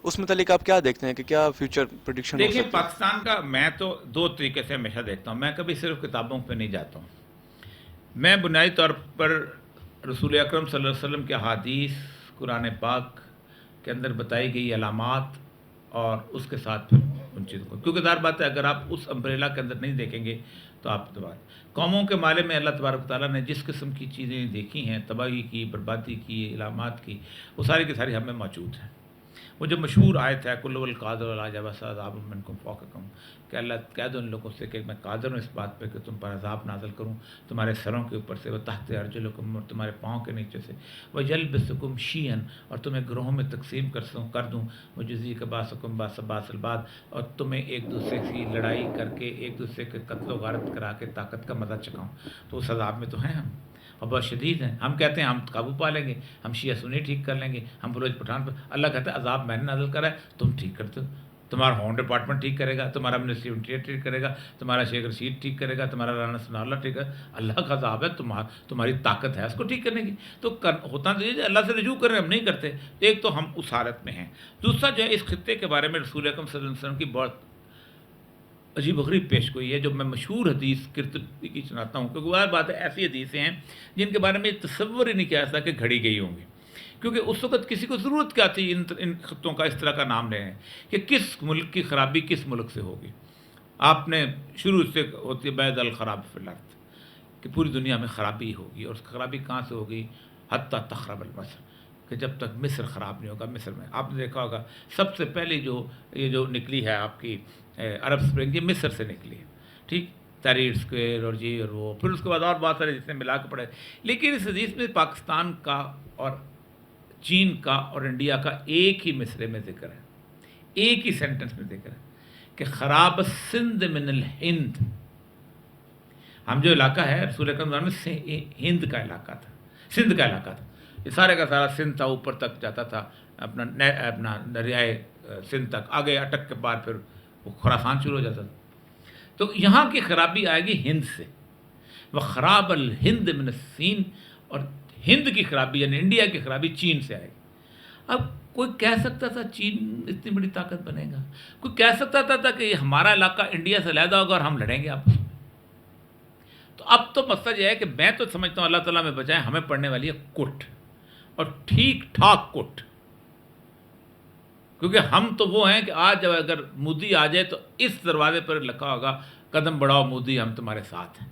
اس متعلق آپ کیا دیکھتے ہیں کہ کیا فیوچر پریڈکشن ہو دیکھیں سکتی ہے؟ پاکستان کا میں تو دو طریقے سے ہمیشہ دیکھتا ہوں. میں کبھی صرف کتابوں پہ نہیں جاتا ہوں. میں بنیادی طور پر رسول اکرم صلی اللہ علیہ وسلم کے احادیث، قرآن پاک کے اندر بتائی گئی علامات اور اس کے ساتھ پھر ان چیزوں کو، کیونکہ ظاہر بات ہے اگر آپ اس امبریلا کے اندر نہیں دیکھیں گے تو آپ قوموں کے مالے میں اللہ تبارک تعالیٰ نے جس قسم کی چیزیں دیکھی ہیں، تباہی کی، بربادی کی، علامات کی، وہ ساری کی ساری ہمیں موجود ہیں. وہ جو مشہور آیت ہے کل القادر علی جبس عذاب منکم فوقکم، کہ اللہ کہہ دو ان لوگوں سے کہ میں قادر ہوں اس بات پہ کہ تم پر عذاب نازل کروں تمہارے سروں کے اوپر سے، وہ تحت ارجلکم، اور تمہارے پاؤں کے نیچے سے، ویلبسکم شیئا، اور تمہیں گروہوں میں تقسیم کر دوں، وجزیک باسکم باس البعض، اور تمہیں ایک دوسرے کی لڑائی کر کے، ایک دوسرے کے قتل و غارت کرا کے طاقت کا مزہ چکھاؤں. تو اس عذاب میں تو ہیں ہم، اور بہت شدید ہیں. ہم کہتے ہیں ہم قابو پا لیں گے، ہم شیعہ سنی ٹھیک کر لیں گے، ہم بلوچ پٹھان پر. اللہ کہتا ہے عذاب میں نے نازل کرا ہے، تم ٹھیک کرتے ہو. تمہارا ہوم ڈپارٹمنٹ ٹھیک کرے گا، تمہارا منسٹری انٹیریئر ٹھیک کرے گا، تمہارا شیخ رشید ٹھیک کرے گا، تمہارا رانا ثناءاللہ ٹھیک ہے. اللہ کا عذاب ہے، تمہاری طاقت ہے اس کو ٹھیک کرنے کی. تو ہوتا تو یہ اللہ سے رجوع کر رہے ہیں، ہم نہیں کرتے. ایک تو ہم اس حالت میں ہیں. دوسرا جو ہے اس خطے کے بارے میں رسول اکرم صلی اللہ علیہ وسلم کی بہت عجیب و غریب پیش گوئی ہے، جو میں مشہور حدیث کرتبی کی سناتا ہوں، کیونکہ وہ بات ہے ایسی حدیثیں ہیں جن کے بارے میں تصور ہی نہیں کیا جاتا کہ گھڑی گئی ہوں گی. کیونکہ اس وقت کسی کو ضرورت کیا تھی ان خطوں کا اس طرح کا نام لینے کہ کس ملک کی خرابی کس ملک سے ہوگی. آپ نے شروع سے ہوتی ہے بعد الخراب فی الارض، کہ پوری دنیا میں خرابی ہوگی، اور اس خرابی کہاں سے ہوگی؟ حتی تخرب مصر، کہ جب تک مصر خراب نہیں ہوگا. مصر میں آپ نے دیکھا ہوگا سب سے پہلے یہ جو نکلی ہے آپ کی عرب اسپرنگ، یہ مصر سے نکلی ہے. ٹھیک، تحریر اسکوائر اور جی اور وہ، پھر اس کے بعد اور بات سارے جس نے ملا کے پڑھے. لیکن اس حدیث میں پاکستان کا اور چین کا اور انڈیا کا ایک ہی مصرے میں ذکر ہے، ایک ہی سینٹنس میں ذکر ہے کہ خراب سندھ من الہند. ہم جو علاقہ ہے رسول اکرم میں ہند کا علاقہ تھا، سندھ کا علاقہ تھا. یہ سارے کا سارا سندھ تھا، اوپر تک جاتا تھا اپنا دریائے سندھ تک، آگے اٹک کے بعد پھر وہ خراسان شروع ہو جاتا تھا. تو یہاں کی خرابی آئے گی ہند سے. وہ خراب الہند من الصین، اور ہند کی خرابی یعنی انڈیا کی خرابی چین سے آئے گی. اب کوئی کہہ سکتا تھا چین اتنی بڑی طاقت بنے گا، کوئی کہہ سکتا تھا کہ ہمارا علاقہ انڈیا سے علیحدہ ہوگا اور ہم لڑیں گے آپس میں. تو اب تو مسئلہ یہ ہے کہ میں تو سمجھتا ہوں اللہ تعالیٰ میں بچائے، ہمیں پڑنے والی ہے کٹ، اور ٹھیک ٹھاک کٹ. کیونکہ ہم تو وہ ہیں کہ آج اگر مودی آ جائے تو اس دروازے پر لکھا ہوگا قدم بڑھاؤ مودی، ہم تمہارے ساتھ ہیں.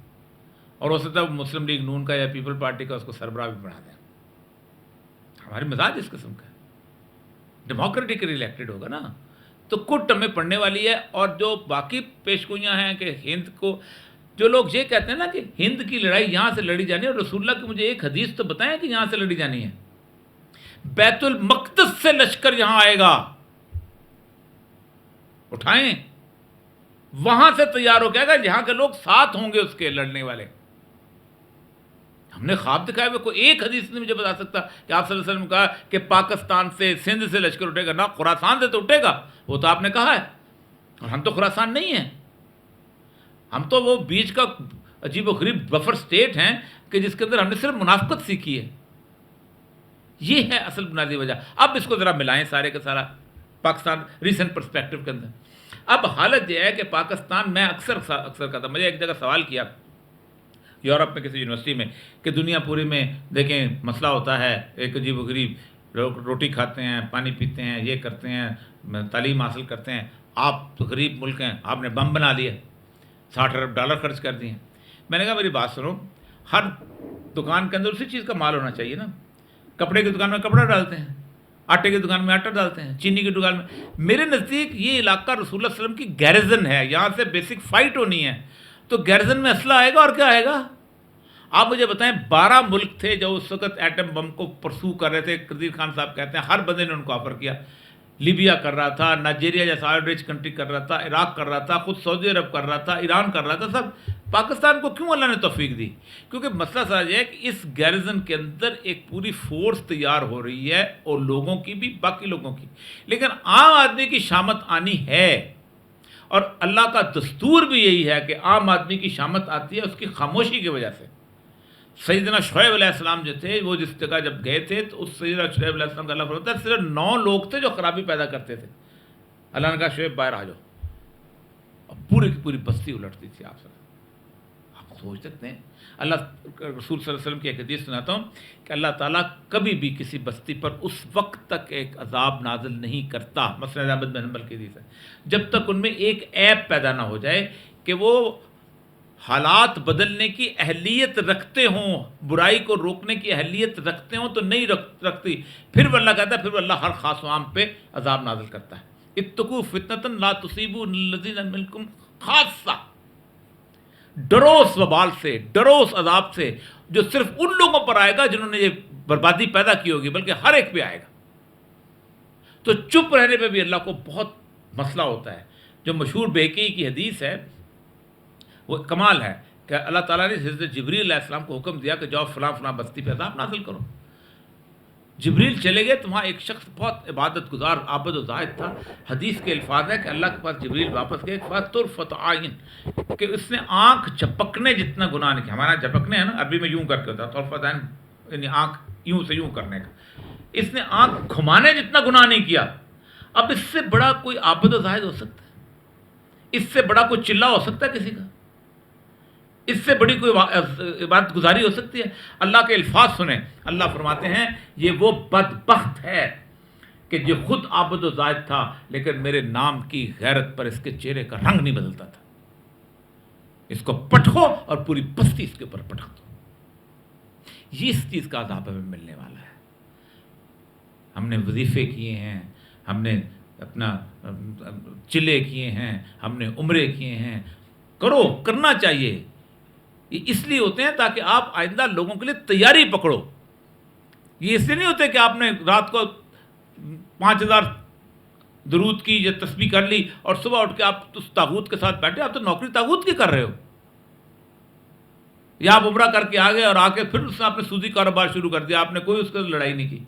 اور ہو سکتا ہے مسلم لیگ نون کا یا پیپل پارٹی کا اس کو سربراہ بھی بنا دیں. ہماری مزاج اس قسم کا ہے. ڈیموکریٹکلی الیکٹڈ ہوگا نا تو کٹ ہمیں پڑنے والی ہے. اور جو باقی پیش گوئیاں ہیں کہ ہند کو, جو لوگ یہ کہتے ہیں نا کہ ہند کی لڑائی یہاں سے لڑی جانی ہے, اور رسول اللہ کی مجھے ایک حدیث تو بتائیں کہ یہاں سے لڑی جانی ہے. بیت المقدس سے لشکر یہاں آئے گا, اٹھائیں, وہاں سے تیار ہو گیا گا, یہاں کے لوگ ساتھ ہوں گے اس کے لڑنے والے. ہم نے خواب دکھایا ہوئے, کوئی ایک حدیث نہیں مجھے بتا سکتا کہ آپ صلی اللہ علیہ وسلم نے کہا کہ پاکستان سے سندھ سے لشکر اٹھے گا. نہ خراسان سے تو اٹھے گا, وہ تو آپ نے کہا ہے, اور ہم تو خراسان نہیں ہیں. ہم تو وہ بیچ کا عجیب و غریب بفر سٹیٹ ہیں کہ جس کے اندر ہم نے صرف منافقت سیکھی ہے. یہ ہے اصل بنیادی وجہ. اب اس کو ذرا ملائیں سارے کا سارا پاکستان ریسنٹ پرسپیکٹو کے اندر. اب حالت یہ ہے کہ پاکستان, میں اکثر کہتا, مجھے ایک جگہ سوال کیا یورپ میں کسی یونیورسٹی میں کہ دنیا پوری میں دیکھیں مسئلہ ہوتا ہے, ایک عجیب و غریب روٹی کھاتے ہیں, پانی پیتے ہیں, یہ کرتے ہیں, تعلیم حاصل کرتے ہیں. آپ تو غریب ملک ہیں, آپ نے بم بنا لیے, $60 ارب خرچ کر دیے. میں نے کہا میری بات سنو, ہر دکان کے اندر اسی چیز کا مال ہونا چاہیے نا. کپڑے کی دکان میں کپڑا ڈالتے ہیں, آٹے کی دکان میں آٹا ڈالتے ہیں, چینی کی دکان میں. میرے نزدیک یہ علاقہ رسول اللہ صلی اللہ علیہ وسلم کی گیرزن ہے, یہاں سے بیسک فائٹ ہونی ہے. تو گیرزن میں اسلحہ آئے گا اور کیا آئے گا. آپ مجھے بتائیں 12 ملک تھے جو اس وقت ایٹم بم کو پرسو کر رہے تھے. قدیر خان صاحب کہتے ہیں ہر بندے نے ان کو آفر کیا. لیبیا کر رہا تھا, نائجیریا جیسا آئل رچ کنٹری کر رہا تھا, عراق کر رہا تھا, خود سعودی عرب کر رہا تھا, ایران کر رہا تھا. سب پاکستان کو کیوں اللہ نے توفیق دی؟ کیونکہ مسئلہ سمجھ ہے کہ اس گیرزن کے اندر ایک پوری فورس تیار ہو رہی ہے, اور لوگوں کی بھی, باقی لوگوں کی. لیکن عام آدمی کی شامت آنی ہے, اور اللہ کا دستور بھی یہی ہے کہ عام آدمی کی شامت آتی ہے اس کی خاموشی کی وجہ سے. سیدنا شعیب علیہ السلام جو تھے, وہ جس جگہ جب گئے تھے تو اس سیدنا شعیب علیہ السلام کا اللہ فرماتا ہے صرف 9 لوگ تھے جو خرابی پیدا کرتے تھے. اللہ نے کہا شعیب باہر آ جاؤ, اور پوری کی پوری بستی الٹتی تھی. آپ سوچ سکتے ہیں. اللہ رسول صلی اللہ علیہ وسلم کی ایک حدیث سناتا ہوں کہ اللہ تعالیٰ کبھی بھی کسی بستی پر اس وقت تک ایک عذاب نازل نہیں کرتا, مسند احمد بن حنبل کی حدیث ہے, جب تک ان میں ایک عیب پیدا نہ ہو جائے کہ وہ حالات بدلنے کی اہلیت رکھتے ہوں, برائی کو روکنے کی اہلیت رکھتے ہوں تو نہیں رکھتی. پھر وہ اللہ کہتا ہے, پھر وہ اللہ ہر خاص و عام پہ عذاب نازل کرتا ہے. اتقوا فتنۃ لا تصیبوا الذین منکم خاصہ, ڈرو اس وبال سے, ڈرو اس عذاب سے جو صرف ان لوگوں پر آئے گا جنہوں نے یہ بربادی پیدا کی ہوگی, بلکہ ہر ایک پہ آئے گا. تو چپ رہنے پہ بھی اللہ کو بہت مسئلہ ہوتا ہے. جو مشہور بیکی کی حدیث ہے وہ کمال ہے کہ اللہ تعالیٰ نے حضرت جبریل علیہ السلام کو حکم دیا کہ جاؤ فلاں فلاں بستی پہ عذاب نازل کرو. جبریل چلے گئے تو وہاں ایک شخص بہت عبادت گزار, عابد و زاہد تھا. حدیث کے الفاظ ہے کہ اللہ کے پاس جبریل واپس گئے, فَطُرْفَتْ عَيْن, کہ اس نے آنکھ جھپکنے جتنا گناہ نہیں کیا. ہمارا جھپکنے ہے نا, عربی میں یوں کر کے ہوتا ہے, طرفت عین یعنی آنکھ یوں سے یوں کرنے کا. اس نے آنکھ گھمانے جتنا گناہ نہیں کیا. اب اس سے بڑا کوئی عابد و زاہد ہو سکتا ہے؟ اس سے بڑا کوئی چلہ ہو سکتا ہے کسی کا؟ اس سے بڑی کوئی عبادت گزاری ہو سکتی ہے؟ اللہ کے الفاظ سنیں. اللہ فرماتے ہیں یہ وہ بدبخت ہے کہ جو خود عابد و زاہد تھا لیکن میرے نام کی غیرت پر اس کے چہرے کا رنگ نہیں بدلتا تھا. اس کو پٹکو اور پوری بستی اس کے اوپر پٹک دو. یہ اس چیز کا عذاب ہمیں ملنے والا ہے. ہم نے وظیفے کیے ہیں, ہم نے اپنا چلے کیے ہیں, ہم نے عمرے کیے ہیں. کرو, کرنا چاہیے. یہ اس لیے ہوتے ہیں تاکہ آپ آئندہ لوگوں کے لیے تیاری پکڑو. یہ اس لیے نہیں ہوتے کہ آپ نے رات کو 5000 درود کی یا تسبیح کر لی اور صبح اٹھ کے آپ اس تاغوت کے ساتھ بیٹھے. آپ تو نوکری تاغوت کی کر رہے ہو. یا آپ عمرہ کر کے آ گئے اور آ کے پھر اس نے آپ نے سودی کاروبار شروع کر دیا, آپ نے کوئی اس کے لڑائی نہیں کی.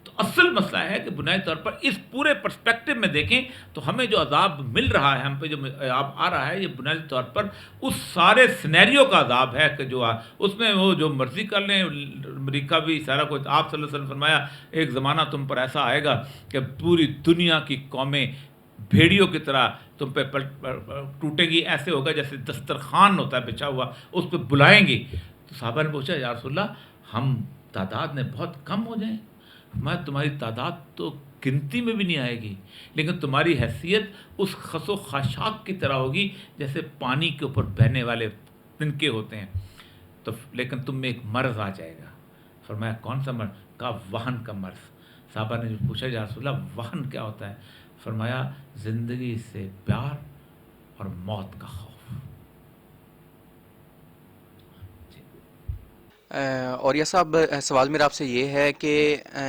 تو اصل مسئلہ ہے کہ بنیادی طور پر اس پورے پرسپیکٹو میں دیکھیں تو ہمیں جو عذاب مل رہا ہے, ہم پہ جو عذاب آ رہا ہے, یہ بنیادی طور پر اس سارے سینیریو کا عذاب ہے کہ جو اس میں وہ جو مرضی کر لیں, امریکہ بھی سارا کچھ. آپ صلی اللہ علیہ وسلم نے فرمایا ایک زمانہ تم پر ایسا آئے گا کہ پوری دنیا کی قومیں بھیڑیوں کی طرح تم پہ ٹوٹیں گی. ایسے ہوگا جیسے دسترخوان ہوتا ہے بچھا ہوا, اس پہ بلائیں گی. تو صحابہ نے پوچھا یا رسول اللہ ہم تعداد میں بہت کم ہو جائیں؟ میں تمہاری تعداد تو گنتی میں بھی نہیں آئے گی, لیکن تمہاری حیثیت اس خس و خاشاک کی طرح ہوگی جیسے پانی کے اوپر بہنے والے تنکے ہوتے ہیں. تو لیکن تم میں ایک مرض آ جائے گا. فرمایا کون سا مرض؟ کہا وہن کا مرض. صحابہ نے پوچھا یا رسول اللہ وہن کیا ہوتا ہے؟ فرمایا زندگی سے پیار اور موت کا خوف. اور یہ صاحب سوال میرا آپ سے یہ ہے کہ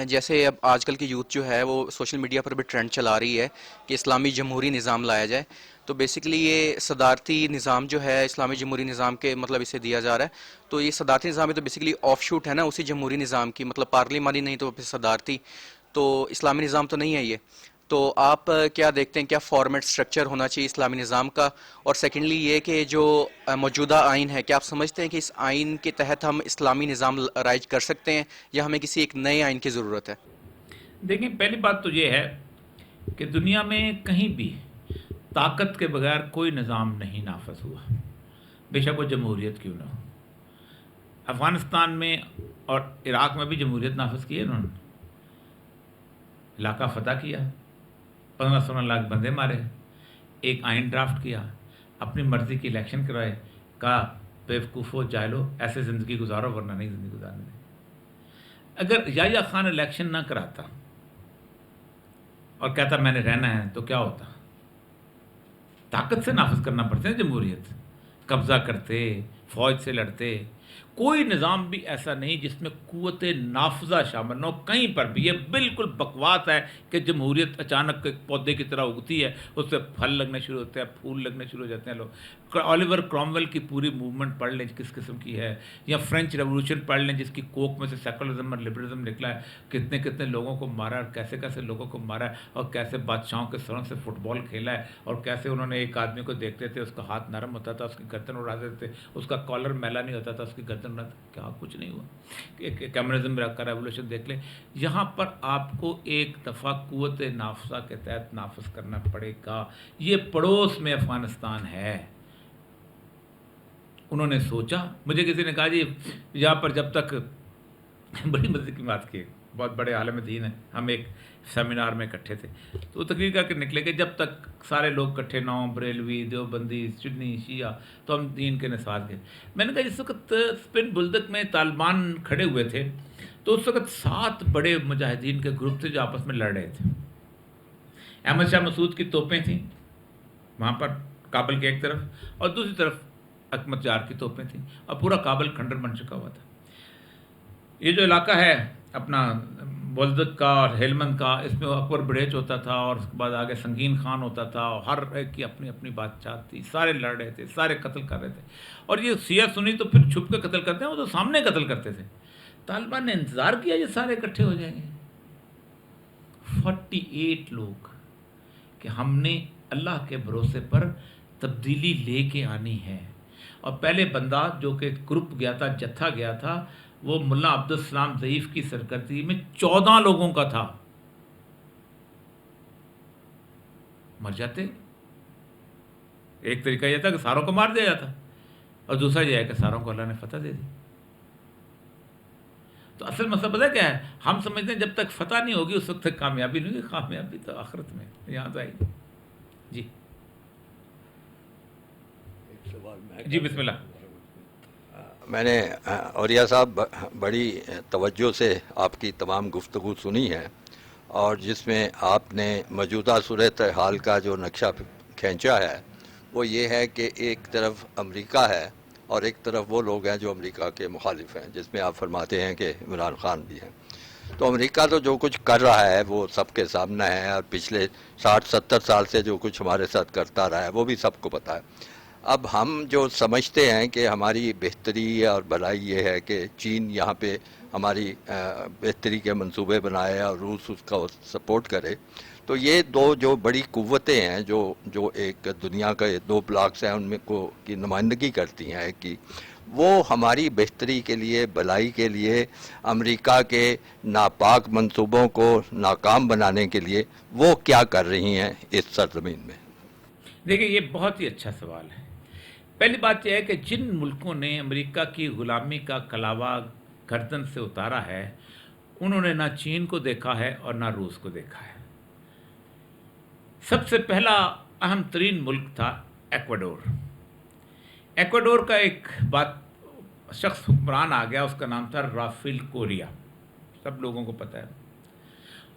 جیسے اب آج کل کی یوتھ جو ہے وہ سوشل میڈیا پر بھی ٹرینڈ چلا رہی ہے کہ اسلامی جمہوری نظام لایا جائے، تو بیسیکلی یہ صدارتی نظام جو ہے اسلامی جمہوری نظام کے مطلب اسے دیا جا رہا ہے، تو یہ صدارتی نظام ہے تو بیسیکلی آف شوٹ ہے نا اسی جمہوری نظام کی، مطلب پارلیمانی نہیں تو پھر صدارتی، تو اسلامی نظام تو نہیں ہے یہ. تو آپ کیا دیکھتے ہیں کیا فارمیٹ سٹرکچر ہونا چاہیے اسلامی نظام کا؟ اور سیکنڈلی یہ کہ جو موجودہ آئین ہے کیا آپ سمجھتے ہیں کہ اس آئین کے تحت ہم اسلامی نظام رائج کر سکتے ہیں یا ہمیں کسی ایک نئے آئین کی ضرورت ہے؟ دیکھیں پہلی بات تو یہ ہے کہ دنیا میں کہیں بھی طاقت کے بغیر کوئی نظام نہیں نافذ ہوا، بے شک وہ جمہوریت کیوں نہ ہو. افغانستان میں اور عراق میں بھی جمہوریت نافذ کی ہے انہوں نے، علاقہ فتح کیا، 15-16 لاکھ بندے مارے، ایک آئین ڈرافٹ کیا، اپنی مرضی کی الیکشن کرائے، کہا بیوقوفو جاہلو ایسے زندگی گزارو ورنہ نہیں زندگی گزارنے دیں. اگر یحییٰ خان الیکشن نہ کراتا اور کہتا میں نے رہنا ہے تو کیا ہوتا؟ طاقت سے نافذ کرنا پڑتا ہے جمہوریت، قبضہ کرتے، فوج سے لڑتے. کوئی نظام بھی ایسا نہیں جس میں قوت نافذہ شامل نہ ہو کہیں پر بھی. یہ بالکل بکواس ہے کہ جمہوریت اچانک ایک پودے کی طرح اگتی ہے، اس سے پھل لگنے شروع ہوتے ہیں، پھول لگنے شروع ہو جاتے ہیں. لوگ آلیور کرومویل کی پوری موومنٹ پڑھ لیں کس قسم کی ہے، یا فرینچ ریولوشن پڑھ لیں جس کی کوک میں سے سیکولرزم اور لبرلزم نکلا ہے، کتنے کتنے لوگوں کو مارا اور کیسے کیسے لوگوں کو مارا ہے، اور کیسے بادشاہوں کے سروں سے فٹ بال کھیلا ہے، اور کیسے انہوں نے ایک آدمی کو دیکھتے تھے اس کا ہاتھ نرم ہوتا تھا اس کی گردن اڑا دیتے تھے، اس کا کالر میلا نہیں ہوتا تھا اس کی گردن اڑا. کیا کچھ نہیں ہوا. کمیونزم کا ریولوشن دیکھ لیں. یہاں پر آپ کو ایک دفعہ قوت نافذہ کے تحت نافذ کرنا پڑے گا. یہ پڑوس میں افغانستان ہے. انہوں نے سوچا، مجھے کسی نے کہا جی یہاں پر جب تک بڑی مزے کی بات کی، بہت بڑے عالم دین ہیں، ہم ایک سیمینار میں اکٹھے تھے تو تقریر کر کے نکلے کہ جب تک سارے لوگ اکٹھے نہ ہوں، بریلوی، دیوبندی، سنی، شیعہ، تو ہم دین کے نصاب کے. میں نے کہا جس وقت اسپن بلدک میں طالبان کھڑے ہوئے تھے تو اس وقت 7 بڑے مجاہدین کے گروپ تھے جو آپس میں لڑ رہے تھے. احمد شاہ مسعود کی توپیں تھیں وہاں پر کابل کے ایک طرف، اور دوسری طرف حکمت جار کی توپیں تھیں، اور پورا کابل کھنڈر بن چکا ہوا تھا. یہ جو علاقہ ہے اپنا بلدک کا اور ہیلمند کا، اس میں اکبر بڑیچ ہوتا تھا اور اس کے بعد آگے سنگین خان ہوتا تھا، اور ہر ایک کی اپنی اپنی بادشاہ تھی، سارے لڑ رہے تھے، سارے قتل کر رہے تھے. اور یہ سیاہ سنی تو پھر چھپ کے قتل کرتے ہیں، وہ تو سامنے قتل کرتے تھے. طالبان نے انتظار کیا یہ سارے اکٹھے ہو جائیں گے. 48 لوگ کہ ہم نے اللہ کے بھروسے پر تبدیلی لے کے آنی ہے. اور پہلے بندہ جو کہ گروپ گیا تھا، جتھا گیا تھا، وہ ملا عبدالسلام ضعیف کی سرکردگی میں 14 لوگوں کا تھا. مر جاتے. ایک طریقہ یہ تھا کہ ساروں کو مار دیا جاتا، اور دوسرا یہ ہے کہ ساروں کو اللہ نے فتح دے دی. تو اصل مسئلہ پتہ کیا ہے؟ ہم سمجھتے ہیں جب تک فتح نہیں ہوگی اس وقت تک کامیابی نہیں ہوگی. کامیابی تو آخرت میں یہاں تو آئے گی. جی جی بسم اللہ. میں نے اولیاء صاحب بڑی توجہ سے آپ کی تمام گفتگو سنی ہے، اور جس میں آپ نے موجودہ صورت حال کا جو نقشہ کھینچا ہے وہ یہ ہے کہ ایک طرف امریکہ ہے اور ایک طرف وہ لوگ ہیں جو امریکہ کے مخالف ہیں، جس میں آپ فرماتے ہیں کہ عمران خان بھی ہیں. تو امریکہ تو جو کچھ کر رہا ہے وہ سب کے سامنے ہے، اور پچھلے 60-70 سال سے جو کچھ ہمارے ساتھ کرتا رہا ہے وہ بھی سب کو پتہ ہے. اب ہم جو سمجھتے ہیں کہ ہماری بہتری اور بھلائی یہ ہے کہ چین یہاں پہ ہماری بہتری کے منصوبے بنائے اور روس اس کا سپورٹ کرے، تو یہ دو جو بڑی قوتیں ہیں جو ایک دنیا کے 2 بلاکس ہیں ان میں کی نمائندگی کرتی ہیں ایک کی، وہ ہماری بہتری کے لیے، بھلائی کے لیے، امریکہ کے ناپاک منصوبوں کو ناکام بنانے کے لیے وہ کیا کر رہی ہیں اس سرزمین میں؟ دیکھیں یہ بہت ہی اچھا سوال ہے. پہلی بات یہ ہے کہ جن ملکوں نے امریکہ کی غلامی کا کلاوہ گردن سے اتارا ہے انہوں نے نہ چین کو دیکھا ہے اور نہ روس کو دیکھا ہے. سب سے پہلا اہم ترین ملک تھا ایکواڈور. ایکواڈور کا ایک بات شخص حکمران آ گیا, اس کا نام تھا رافیل کوریا, سب لوگوں کو پتہ ہے.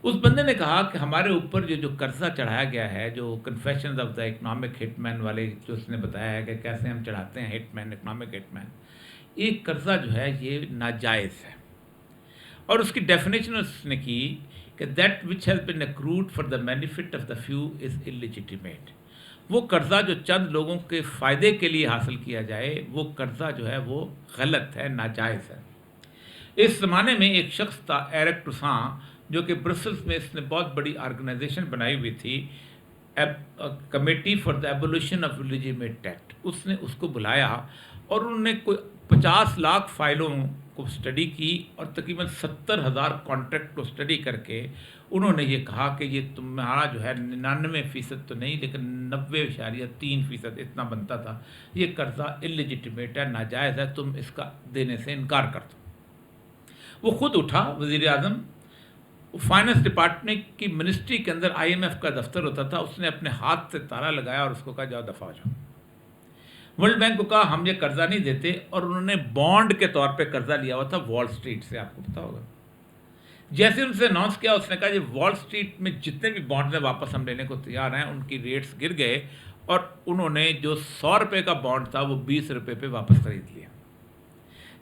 اس بندے نے کہا کہ ہمارے اوپر جو قرضہ چڑھایا گیا ہے, جو کنفیشنز آف دا اکنامک ہٹ مین والے جو اس نے بتایا ہے کہ کیسے ہم چڑھاتے ہیں ہٹ مین, اکنامک ہٹ مین, ایک قرضہ جو ہے یہ ناجائز ہے. اور اس کی ڈیفینیشن اس نے کی کہ that which has been accrued for the benefit of the few is illegitimate. وہ قرضہ جو چند لوگوں کے فائدے کے لیے حاصل کیا جائے, وہ قرضہ جو ہے وہ غلط ہے, ناجائز ہے. اس زمانے میں ایک شخص تھا ایرک ٹوساں, جو کہ برسلز میں اس نے بہت بڑی آرگنائزیشن بنائی ہوئی تھی, committee for the abolition of legitimate act. اس نے اس کو بلایا اور انہوں نے کوئی 50 لاکھ فائلوں کو اسٹڈی کی اور تقریباً 70,000 کانٹریکٹ کو اسٹڈی کر کے انہوں نے یہ کہا کہ یہ تمہارا جو ہے 99% تو نہیں لیکن 90.3% اتنا بنتا تھا, یہ قرضہ انلیجیٹیمیٹ ہے, ناجائز ہے, تم اس کا دینے سے انکار کر دو. وہ خود اٹھا, وزیر اعظم, فائنانس ڈپارٹمنٹ کی منسٹری کے اندر IMF کا دفتر ہوتا تھا, اس نے اپنے ہاتھ سے تالا لگایا اور اس کو کہا جاؤ دفع ہو جاؤ. ورلڈ بینک کو کہا ہم یہ قرضہ نہیں دیتے, اور انہوں نے بانڈ کے طور پہ قرضہ لیا ہوا تھا وال اسٹریٹ سے, آپ کو پتا ہوگا. جیسے ان سے اناؤنس کیا, اس نے کہا یہ وال اسٹریٹ میں جتنے بھی بانڈ ہیں واپس ہم لینے کو تیار ہیں. ان کی ریٹس گر گئے اور انہوں نے جو 100 روپے کا بانڈ تھا وہ 20 روپے پہ واپس خرید لیا.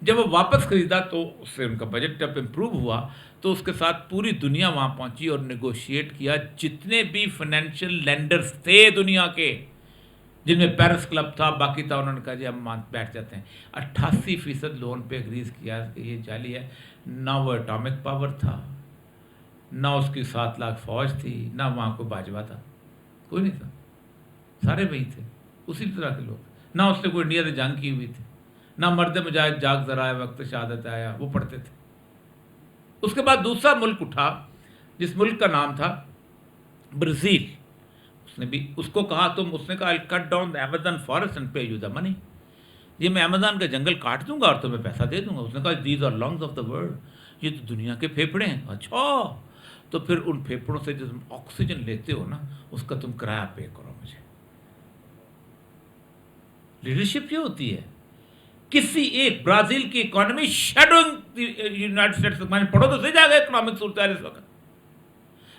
جب وہ واپس خریدا تو اس سے ان کا بجٹ جب امپروو ہوا تو اس کے ساتھ پوری دنیا وہاں پہنچی اور نیگوشیٹ کیا. جتنے بھی فائنینشیل لینڈرز تھے دنیا کے, جن میں پیرس کلب تھا, باقی تھا, انہوں نے کہا جی ہم بیٹھ جاتے ہیں. 88% لون پہ اگریز کیا کہ یہ جعلی ہے. نہ وہ اٹامک پاور تھا, نہ اس کی 7 لاکھ فوج تھی, نہ وہاں کوئی باجوہ تھا, کوئی نہیں تھا, سارے وہی تھے, اسی طرح کے لوگ. نہ اس نے کوئی انڈیا سے جنگ کی ہوئی تھی, نہ مرد مجاہد جاگ ذرائع وقت شہادت آیا وہ پڑھتے تھے. اس کے بعد دوسرا ملک اٹھا جس ملک کا نام تھا برازیل. اس نے بھی اس کو کہا اس نے کہا I'll cut down the Amazon forest and pay you the money. یہ میں امیزون کا جنگل کاٹ دوں گا اور تمہیں پیسہ دے دوں گا. اس نے کہا these are lungs of the world, یہ تو دنیا کے پھیپھڑے ہیں. اچھا, تو پھر ان پھیپھڑوں سے جو تم آکسیجن لیتے ہو نا, اس کا تم کرایہ پے کرو مجھے. لیڈرشپ یہ ہوتی ہے. کسی ایک برازیل کی اکانومی شیڈوئنگ یونائٹڈ اسٹیٹس, پڑھو تو صحیح جا گا اکنامک صورتحال اس وقت.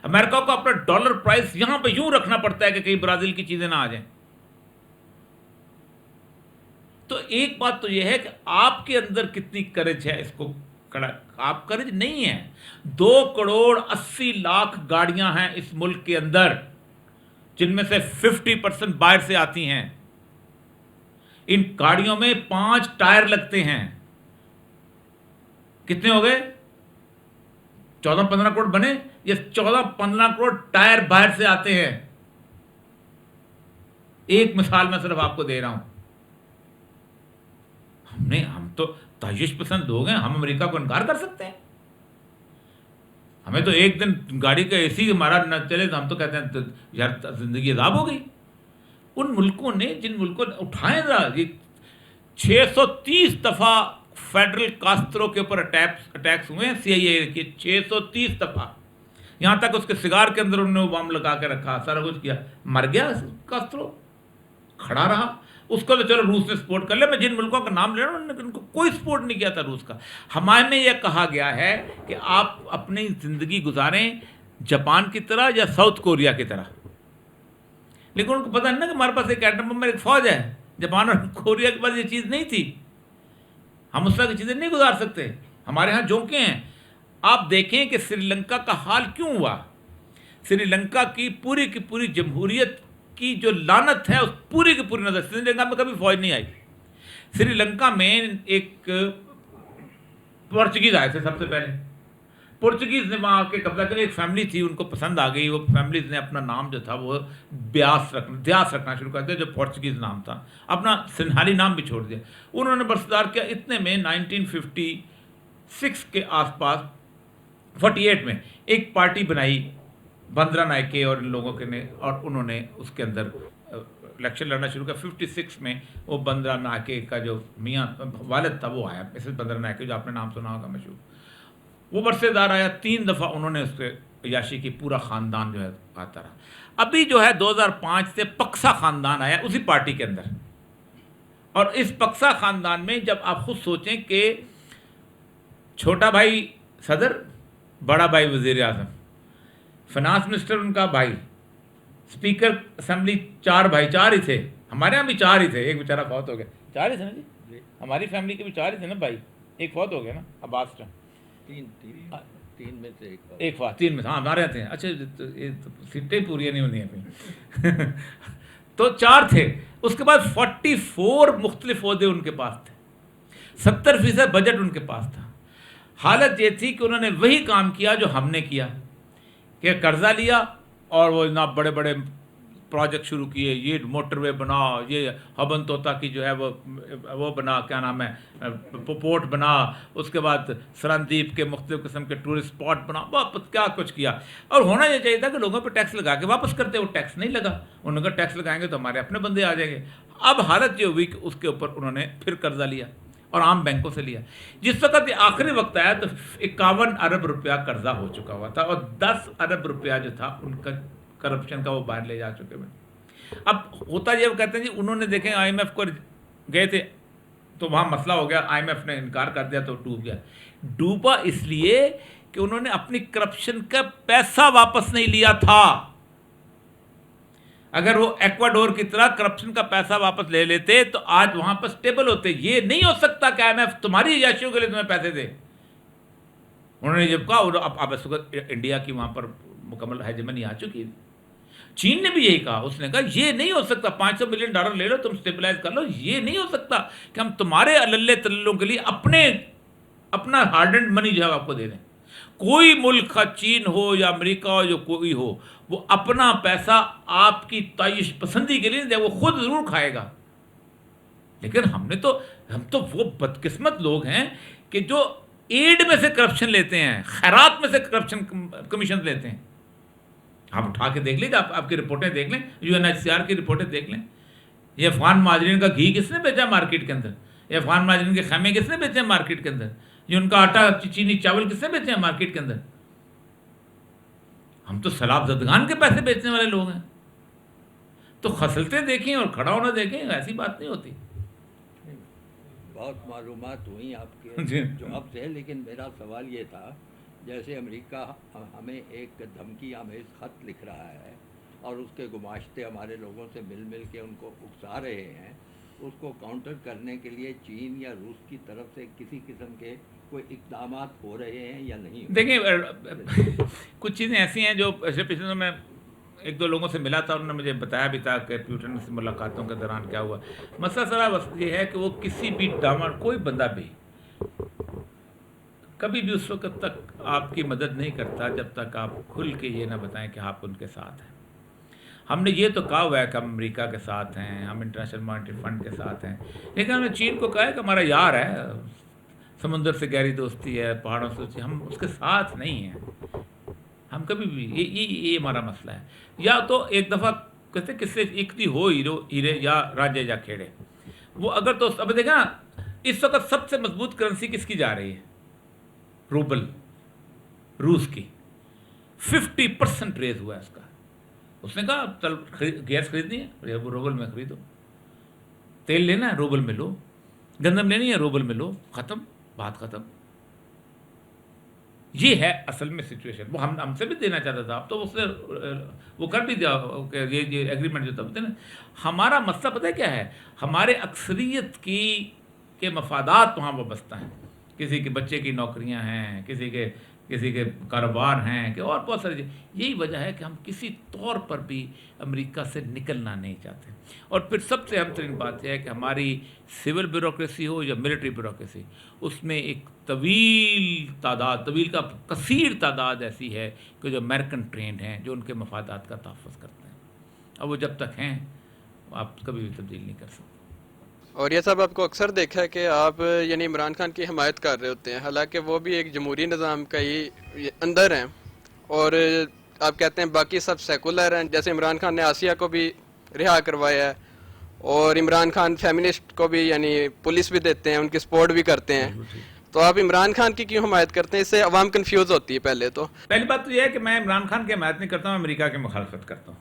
امریکہ کو اپنا ڈالر پرائس یہاں پہ یوں رکھنا پڑتا ہے کہ کہیں برازیل کی چیزیں نہ آ جائیں. تو ایک بات تو یہ ہے کہ آپ کے اندر کتنی کرج ہے, اس کو آپ کرج نہیں ہے. 2.80 کروڑ گاڑیاں ہیں اس ملک کے اندر, جن میں سے 50% باہر سے آتی ہیں. ان گاڑیوں میں 5 ٹائر لگتے ہیں. کتنے ہو گئے؟ 14-15 کروڑ بنے. یہ 14-15 کروڑ ٹائر باہر سے آتے ہیں. ایک مثال میں صرف آپ کو دے رہا ہوں. ہم تو تعیش پسند لوگ ہیں, ہم امریکہ کو انکار کر سکتے ہیں؟ ہمیں تو ایک دن گاڑی کا AC ہمارا نہ چلے تو ہم تو کہتے ہیں یار زندگی عذاب ہو گئی. ان ملکوں نے, جن ملکوں نے اٹھائیں ذرا, یہ 630 دفعہ فیڈرل کاسترو کے اوپر اٹیکس ہوئے ہیں CIA کے, 630 دفعہ. یہاں تک اس کے سگار کے اندر انہوں نے بم لگا کے رکھا, سارا کچھ کیا. مر گیا کاسترو, کھڑا رہا. اس کو تو چلو روس نے سپورٹ کر لیا. میں جن ملکوں کا نام لے رہا ہوں انہوں نے ان کو کوئی سپورٹ نہیں کیا تھا روس کا. ہمارے میں یہ کہا گیا ہے کہ آپ اپنی زندگی گزاریں جاپان کی طرح یا ساؤتھ کوریا کی طرح. لیکن ان کو پتہ نہیں نا کہ ہمارے پاس ایک ایٹم بم میں ایک فوج ہے. جاپان اور کوریا کے پاس یہ چیز نہیں تھی. ہم اس طرح کی چیزیں نہیں گزار سکتے. ہمارے ہاں جھونکے ہیں. آپ دیکھیں کہ سری لنکا کا حال کیوں ہوا. سری لنکا کی پوری جمہوریت کی جو لعنت ہے اس پوری کی پوری نظر. سری لنکا میں کبھی فوج نہیں آئی. سری لنکا میں ایک پورچگیز آئے تھے سب سے پہلے. پورچگیز نے وہاں آ کے قبضہ کیا. ایک فیملی تھی, ان کو پسند آ گئی. وہ فیملیز نے اپنا نام جو تھا وہ دیاس رکھنا شروع کر دیا, جو پورچگیز نام تھا. اپنا سنہالی نام بھی چھوڑ دیا. انہوں نے برسدار کیا. اتنے میں 1956 کے آس پاس 48 میں ایک پارٹی بنائی بندرا نائکے اور ان لوگوں کے نے, اور انہوں نے اس کے اندر الیکشن لڑنا شروع کیا. 56 میں وہ بندرا نائکے کا جو میاں والد تھا وہ آیا, مسز بندرا نائکے, جو آپ نے نام سنا ہوگا مشہور. وہ برسےدار آیا. 3 دفعہ انہوں نے اس سے عیاشی کی. پورا خاندان جو ہے آتا رہا. ابھی جو ہے 2005 سے پکسا خاندان آیا اسی پارٹی کے اندر. اور اس پکسا خاندان میں جب آپ خود سوچیں کہ چھوٹا بھائی صدر، بڑا بھائی وزیر اعظم، فنانس منسٹر ان کا بھائی، اسپیکر اسمبلی، 4 بھائی، 4 ہی تھے، ہمارے یہاں بھی 4 ہی تھے، ایک بیچارہ فوت ہو گیا، 4 ہی تھے نا جی، ہماری فیملی کے بھی 4 ہی تھے نا بھائی، ایک فوت ہو گیا نا عباس کا، 3 میں سے ایک فوت، 3 میں، ہاں ہمارے یہاں تھے، اچھا یہ سیٹیں پوری نہیں ہوتی ہیں تو 4 تھے، اس کے بعد 44 مختلف عہدے ان کے پاس تھے، 70% بجٹ ان کے پاس تھا. حالت یہ تھی کہ انہوں نے وہی کام کیا جو ہم نے کیا، کہ قرضہ لیا اور وہ جناب بڑے بڑے پروجیکٹ شروع کیے، یہ موٹر وے بنا، یہ ہبن توتا کی جو ہے وہ بنا، کیا نام ہے، پورٹ بنا، اس کے بعد سرندیپ کے مختلف قسم کے ٹورسٹ اسپاٹ بنا، واپس کیا کچھ کیا. اور ہونا یہ چاہیے تھا کہ لوگوں پہ ٹیکس لگا کے واپس کرتے، وہ ٹیکس نہیں لگا، انہوں نے کہا ٹیکس لگائیں گے تو ہمارے اپنے بندے آ جائیں گے. اب حالت یہ ہوئی کہ اس کے اوپر انہوں نے پھر قرضہ لیا اور عام بینکوں سے لیا. جس وقت یہ آخری وقت آیا تو 51 ارب روپیہ قرضہ ہو چکا ہوا تھا، اور 10 ارب روپیہ جو تھا ان کا کرپشن کا وہ باہر لے جا چکے ہوئے. اب ہوتا یہ کہتے ہیں جی انہوں نے دیکھیں آئی ایم ایف کو گئے تھے تو وہاں مسئلہ ہو گیا، آئی ایم ایف نے انکار کر دیا تو ڈوب گیا. ڈوبا اس لیے کہ انہوں نے اپنی کرپشن کا پیسہ واپس نہیں لیا تھا. اگر وہ ایکواڈور کی طرح کرپشن کا پیسہ واپس لے لیتے تو آج وہاں پر سٹیبل ہوتے. یہ نہیں ہو سکتا کہ آئی ایم ایف تمہاری عیاشیوں کے لیے تمہیں پیسے دے. انہوں نے جب کہا، اب اس وقت انڈیا کی وہاں پر مکمل ہیجمنی آ چکی ہے. چین نے بھی یہی کہا، اس نے کہا یہ نہیں ہو سکتا، $500 بلین لے لو، تم سٹیبلائز کر لو. یہ نہیں ہو سکتا کہ ہم تمہارے اللے تللوں کے لیے اپنا ہارڈ اینڈ منی جو ہے آپ کو دے دیں. کوئی ملک، چین ہو یا امریکہ ہو یا کوئی ہو، وہ اپنا پیسہ آپ کی تعیش پسندی کے لیے دے، وہ خود ضرور کھائے گا. لیکن ہم تو وہ بدقسمت لوگ ہیں کہ جو ایڈ میں سے کرپشن لیتے ہیں، خیرات میں سے کرپشن کمیشن لیتے ہیں. آپ اٹھا کے دیکھ لیجیے، آپ کی رپورٹیں دیکھ لیں، UNHCR کی رپورٹیں دیکھ لیں. یہ افغان مہاجرین کا گھی کس نے بیچا مارکیٹ کے اندر؟ یہ افغان مہاجرین کے خیمے کس نے بیچے ہیں مارکیٹ کے اندر؟ یہ ان کا آٹا، چینی، چاول کس نے بیچے ہیں مارکیٹ کے اندر؟ ہم تو سیلاب زدگان کے پیسے بیچنے والے لوگ ہیں. تو خصلتیں دیکھیں اور کھڑا ہونا دیکھیں، ایسی بات نہیں ہوتی. بہت معلومات ہوئیں آپ کے جواب سے، لیکن میرا سوال یہ تھا، جیسے امریکہ ہمیں ایک دھمکی آمیز خط لکھ رہا ہے اور اس کے گماشتے ہمارے لوگوں سے مل کے ان کو اکسا رہے ہیں، اس کو کاؤنٹر کرنے کے لیے چین یا روس کی طرف سے کسی قسم کے کوئی اقدامات ہو رہے ہیں یا نہیں؟ دیکھیں کچھ چیزیں ایسی ہیں جو پچھلے دنوں میں 1-2 لوگوں سے ملا تھا، انہوں نے مجھے بتایا بھی تھا کہ پیوٹن سے ملاقاتوں کے دوران کیا ہوا. مسئلہ سر یہ ہے کہ وہ کسی بھی کوئی بندہ بھی کبھی بھی اس وقت تک آپ کی مدد نہیں کرتا جب تک آپ کھل کے یہ نہ بتائیں کہ آپ ان کے ساتھ ہیں. ہم نے یہ تو کہا ہوا ہے کہ ہم امریکہ کے ساتھ ہیں، ہم انٹرنیشنل مانیٹری فنڈ کے ساتھ ہیں، لیکن ہم نے چین کو کہا ہے کہ ہمارا یار ہے، سمندر سے گہری دوستی ہے، پہاڑوں سے دوستی، ہم اس کے ساتھ نہیں ہیں. ہم کبھی بھی یہ ہمارا مسئلہ ہے. یا تو ایک دفعہ کہتے کس سے اکتی ہو ہیرے یا راجے یا کھیڑے. وہ اگر تو اب دیکھیں نا، اس وقت سب سے مضبوط کرنسی کس کی جا رہی ہے؟ روبل، روس کی. 50% ریز ہوا ہے اس کا. اس نے کہا چل گیس خریدنی ہے روبل میں خریدو، تیل لینا ہے روبل میں لو، گندم لینی ہے روبل میں لو، ختم، بات ختم. یہ ہے اصل میں سچویشن. وہ ہم سے بھی دینا چاہتا تھا، اب تو اس نے وہ کر بھی دیا کہ یہ ایگریمنٹ جو تھا نا. ہمارا مسئلہ پتہ ہے کیا ہے؟ ہمارے اکثریت کے مفادات وہاں وابستہ ہیں. کسی کے بچے کی نوکریاں ہیں، کسی کے کاروبار ہیں، کہ اور بہت ساری. یہی وجہ ہے کہ ہم کسی طور پر بھی امریکہ سے نکلنا نہیں چاہتے. اور پھر سب سے اہم ترین بات یہ ہے کہ ہماری سول بیوروکریسی ہو یا ملٹری بیوروکریسی، اس میں ایک طویل کا کثیر تعداد ایسی ہے کہ جو امریکن ٹرینڈ ہیں، جو ان کے مفادات کا تحفظ کرتے ہیں. اور وہ جب تک ہیں آپ کبھی بھی تبدیل نہیں کر سکتے. اور یہ صاحب آپ کو اکثر دیکھا ہے کہ آپ یعنی عمران خان کی حمایت کر رہے ہوتے ہیں، حالانکہ وہ بھی ایک جمہوری نظام کا ہی اندر ہیں، اور آپ کہتے ہیں باقی سب سیکولر ہیں. جیسے عمران خان نے آسیہ کو بھی رہا کروایا ہے، اور عمران خان فیمنسٹ کو بھی یعنی پولیس بھی دیتے ہیں، ان کی سپورٹ بھی کرتے ہیں. تو آپ عمران خان کی کیوں حمایت کرتے ہیں؟ اس سے عوام کنفیوز ہوتی ہے. پہلی بات تو یہ ہے کہ میں عمران خان کی حمایت نہیں کرتا ہوں، امریکہ کی مخالفت کرتا ہوں.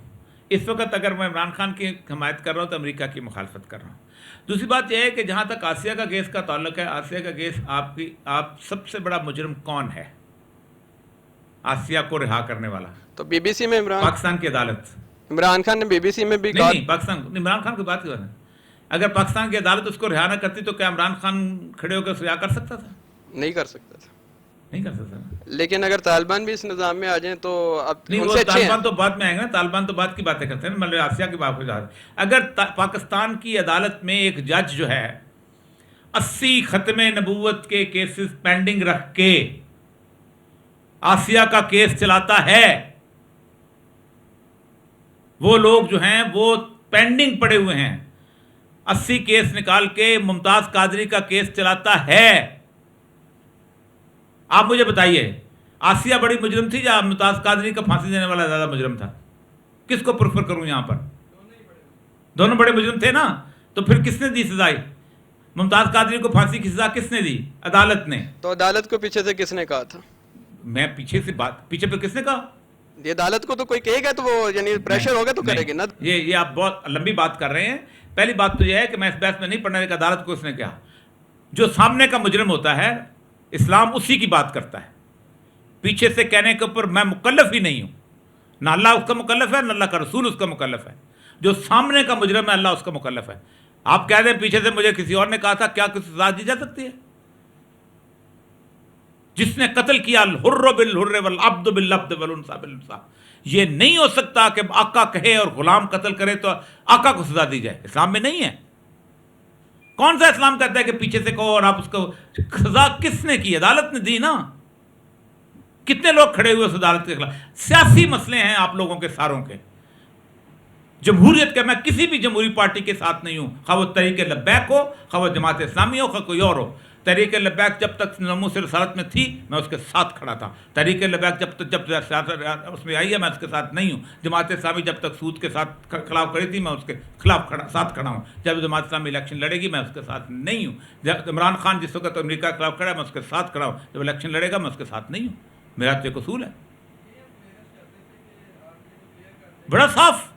اس وقت اگر میں عمران خان کی حمایت کر رہا ہوں تو امریکہ کی مخالفت کر رہا ہوں. دوسری بات یہ ہے کہ جہاں تک آسیہ کا کیس کا تعلق ہے، آسیہ کا کیس آپ سب سے بڑا مجرم کون ہے آسیہ کو رہا کرنے والا؟ تو بی بی سی میں پاکستان کی عدالت. عمران خان نے بی بی سی میں بھی کہا. نہیں پاکستان، عمران خان کی بات کر رہے ہیں. اگر پاکستان کی عدالت اس کو رہا نہ کرتی تو کیا عمران خان کھڑے ہو کر رہا کر سکتا تھا؟ نہیں کر سکتا تھا. نہیں کر سکتا. لیکن اگر طالبان بھی اس نظام میں آ جائیں تو اب نہیں، ان وہ سے اچھے ہیں. طالبان تو بعد میں آئیں گے نا، طالبان تو بعد کی باتیں کرتے ہیں، مطلب آسیہ کی بات ہو جاتی ہے. اگر پاکستان کی عدالت میں ایک جج جو ہے 80 ختم نبوت کے کیسز پینڈنگ رکھ کے آسیہ کا کیس چلاتا ہے، وہ لوگ جو ہیں وہ پینڈنگ پڑے ہوئے ہیں، 80 کیس نکال کے ممتاز قادری کا کیس چلاتا ہے. آپ مجھے بتائیے آسیہ بڑی مجرم تھی یا ممتاز قادری کا پھانسی دینے والا زیادہ مجرم تھا؟ کس کو پریفر کروں یہاں پر؟ دونوں بڑے مجرم تھے نا. تو پھر کس نے دی سزائے؟ ممتاز قادری کو پھانسی کی سزا کس نے دی؟ عدالت نے. تو عدالت کو پیچھے سے کس نے کہا تھا؟ میں پیچھے سے بات، پیچھے پہ کس نے کہا؟ یہ عدالت کو تو کوئی کہے گا تو وہ یعنی پریشر ہوگا تو کرے گی نا. یہ آپ بہت لمبی بات کر رہے ہیں. پہلی بات تو یہ ہے کہ میں اس بحث میں نہیں پڑھنا کہ عدالت کو اس نے کہا. جو سامنے کا مجرم ہوتا ہے اسلام اسی کی بات کرتا ہے. پیچھے سے کہنے کے اوپر میں مکلف ہی نہیں ہوں. نہ اللہ اس کا مکلف ہے، نہ اللہ کا رسول اس کا مکلف ہے. جو سامنے کا مجرم ہے اللہ اس کا مکلف ہے. آپ کہہ دیں پیچھے سے مجھے کسی اور نے کہا تھا، کیا کسی سزا دی جا سکتی ہے؟ جس نے قتل کیا الحر بالحر والعبد بالعبد والانثى بالانثى، یہ نہیں ہو سکتا کہ آقا کہے اور غلام قتل کرے تو آقا کو سزا دی جائے. اسلام میں نہیں ہے. کون سا اسلام کہتا ہے کہ پیچھے سے کہو اور آپ اس کو سزا کس نے کی؟ عدالت نے دی نا. کتنے لوگ کھڑے ہوئے اس عدالت کے خلاف؟ سیاسی مسئلے ہیں آپ لوگوں کے ساروں کے. جمہوریت کے، میں کسی بھی جمہوری پارٹی کے ساتھ نہیں ہوں، خواہ وہ تحریک لبیک ہو، خواہ وہ جماعت اسلامی ہو، خواہ کوئی اور ہو. تحریک لبیک جب تک ناموس رسالت میں تھی میں اس کے ساتھ کھڑا تھا. تحریک لبیک جب سیاست اس میں آئی ہے میں اس کے ساتھ نہیں ہوں. جماعت اسلامی جب تک سود کے ساتھ خلاف کھڑی تھی میں اس کے خلاف ساتھ کھڑا ہوں. جب جماعت اسلامی الیکشن لڑے گی میں اس کے ساتھ نہیں ہوں. جب عمران خان جس وقت امریکہ کے خلاف کھڑا ہے میں اس کے ساتھ کھڑا ہوں. جب الیکشن لڑے گا میں اس کے ساتھ نہیں ہوں. میرا تو ایک اصول ہے بڑا صاف.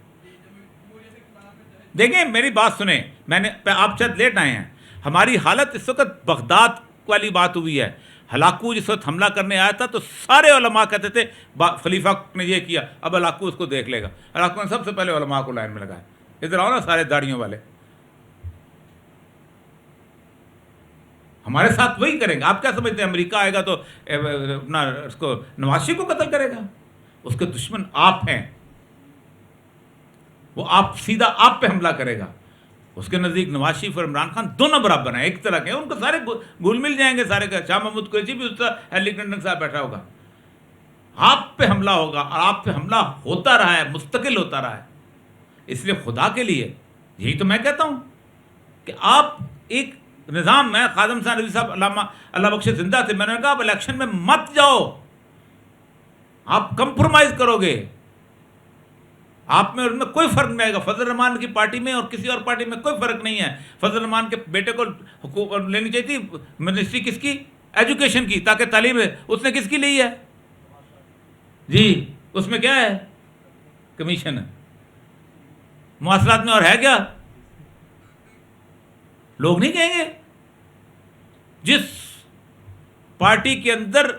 دیکھیں میری بات سنیں، میں نے آپ شاید لیٹ آئے ہیں. ہماری حالت اس وقت بغداد والی بات ہوئی ہے. ہلاکو جس وقت حملہ کرنے آیا تھا تو سارے علماء کہتے تھے خلیفہ نے یہ کیا، اب ہلاکو اس کو دیکھ لے گا. ہلاکو نے سب سے پہلے علماء کو لائن میں لگایا. ادھر آؤ نا سارے داڑھیوں والے، ہمارے ساتھ وہی کریں گے. آپ کیا سمجھتے ہیں امریکہ آئے گا تو اپنا اس کو نواز شریف کو قتل کرے گا؟ اس کے دشمن آپ ہیں. وہ آپ سیدھا آپ پہ حملہ کرے گا. اس کے نزدیک نواز شریف اور عمران خان دونوں برابر ہیں، ایک طرح کے. ان کو سارے گھل مل جائیں گے سارے. شاہ محمود قریشی بھی اس طرح ہیلی کلنٹن کے ساتھ بیٹھا ہوگا. آپ پہ حملہ ہوگا اور آپ پہ حملہ ہوتا رہا ہے، مستقل ہوتا رہا ہے. اس لیے خدا کے لیے یہی تو میں کہتا ہوں کہ آپ ایک نظام میں خادم حسین رضوی صاحب علامہ اللہ بخش زندہ تھے. میں نے کہا آپ الیکشن میں مت جاؤ، آپ کمپرومائز کرو گے. آپ میں اور میں کوئی فرق نہیں آئے گا. فضل الرحمان کی پارٹی میں اور کسی اور پارٹی میں کوئی فرق نہیں ہے. فضل الرحمان کے بیٹے کو حکومت لینی چاہیے تھی منسٹری کس کی؟ ایجوکیشن کی، تاکہ تعلیم ہے. اس نے کس کی لی ہے جی؟ اس میں کیا ہے؟ کمیشن ہے. مواصلات میں اور ہے کیا؟ لوگ نہیں کہیں گے. جس پارٹی کے اندر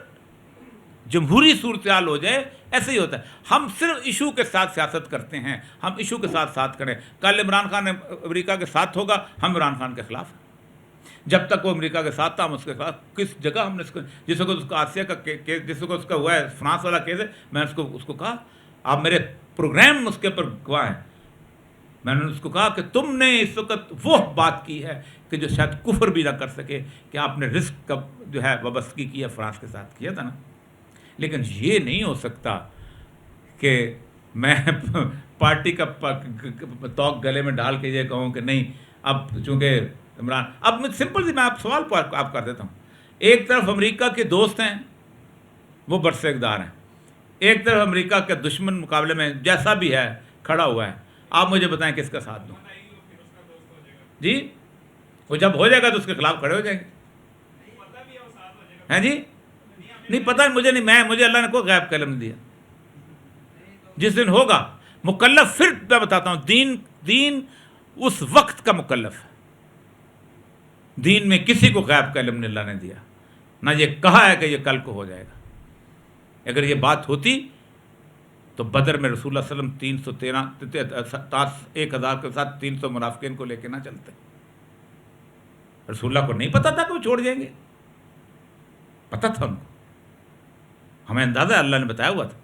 جمہوری صورتحال ہو جائے ایسے ہی ہوتا ہے. ہم صرف ایشو کے ساتھ سیاست کرتے ہیں. ہم ایشو کے ساتھ کریں. کل عمران خان امریکہ کے ساتھ ہوگا، ہم عمران خان کے خلاف ہیں. جب تک وہ امریکہ کے ساتھ تھا ہم اس کے خلاف. کس جگہ ہم نے جس وقت اس کا آسیہ کا کیس، جس وقت اس کا ہوا ہے فرانس والا کیس ہے، میں نے اس کو کہا، آپ میرے پروگرام اس کے اوپر گواہ ہیں، میں نے اس کو کہا کہ تم نے اس وقت وہ بات کی ہے کہ جو شاید کفر بھی نہ کر سکے، کہ آپ نے رزق کا جو ہے وابستگی کی ہے فرانس کے ساتھ کیا تھا نا. لیکن یہ نہیں ہو سکتا کہ میں پارٹی کا توق گلے میں ڈال کے یہ کہوں کہ نہیں اب چونکہ عمران. اب میں سمپل سی میں آپ سوال آپ کر دیتا ہوں. ایک طرف امریکہ کے دوست ہیں وہ برسر اقتدار ہیں، ایک طرف امریکہ کے دشمن مقابلے میں جیسا بھی ہے کھڑا ہوا ہے. آپ مجھے بتائیں کس کا ساتھ دوں جی؟ وہ جب ہو جائے گا تو اس کے خلاف کھڑے ہو جائیں گے. ہیں جی؟ نہیں پتہ مجھے نہیں، مجھے اللہ نے کوئی غیب کا علم نہیں دیا. جس دن ہوگا مکلف، پھر میں بتاتا ہوں دین اس وقت کا مکلف ہے. دین میں کسی کو غیب کا علم اللہ نے دیا، نہ یہ کہا ہے کہ یہ کل کو ہو جائے گا۔ اگر یہ بات ہوتی تو بدر میں رسول اللہ صلی اللہ علیہ وسلم 1000 کے ساتھ 300 منافقین کو لے کے نہ چلتے۔ رسول اللہ کو نہیں پتا تھا کہ وہ چھوڑ جائیں گے، پتہ تھا ان کو، ہمیں اندازہ اللہ نے بتایا ہوا تھا۔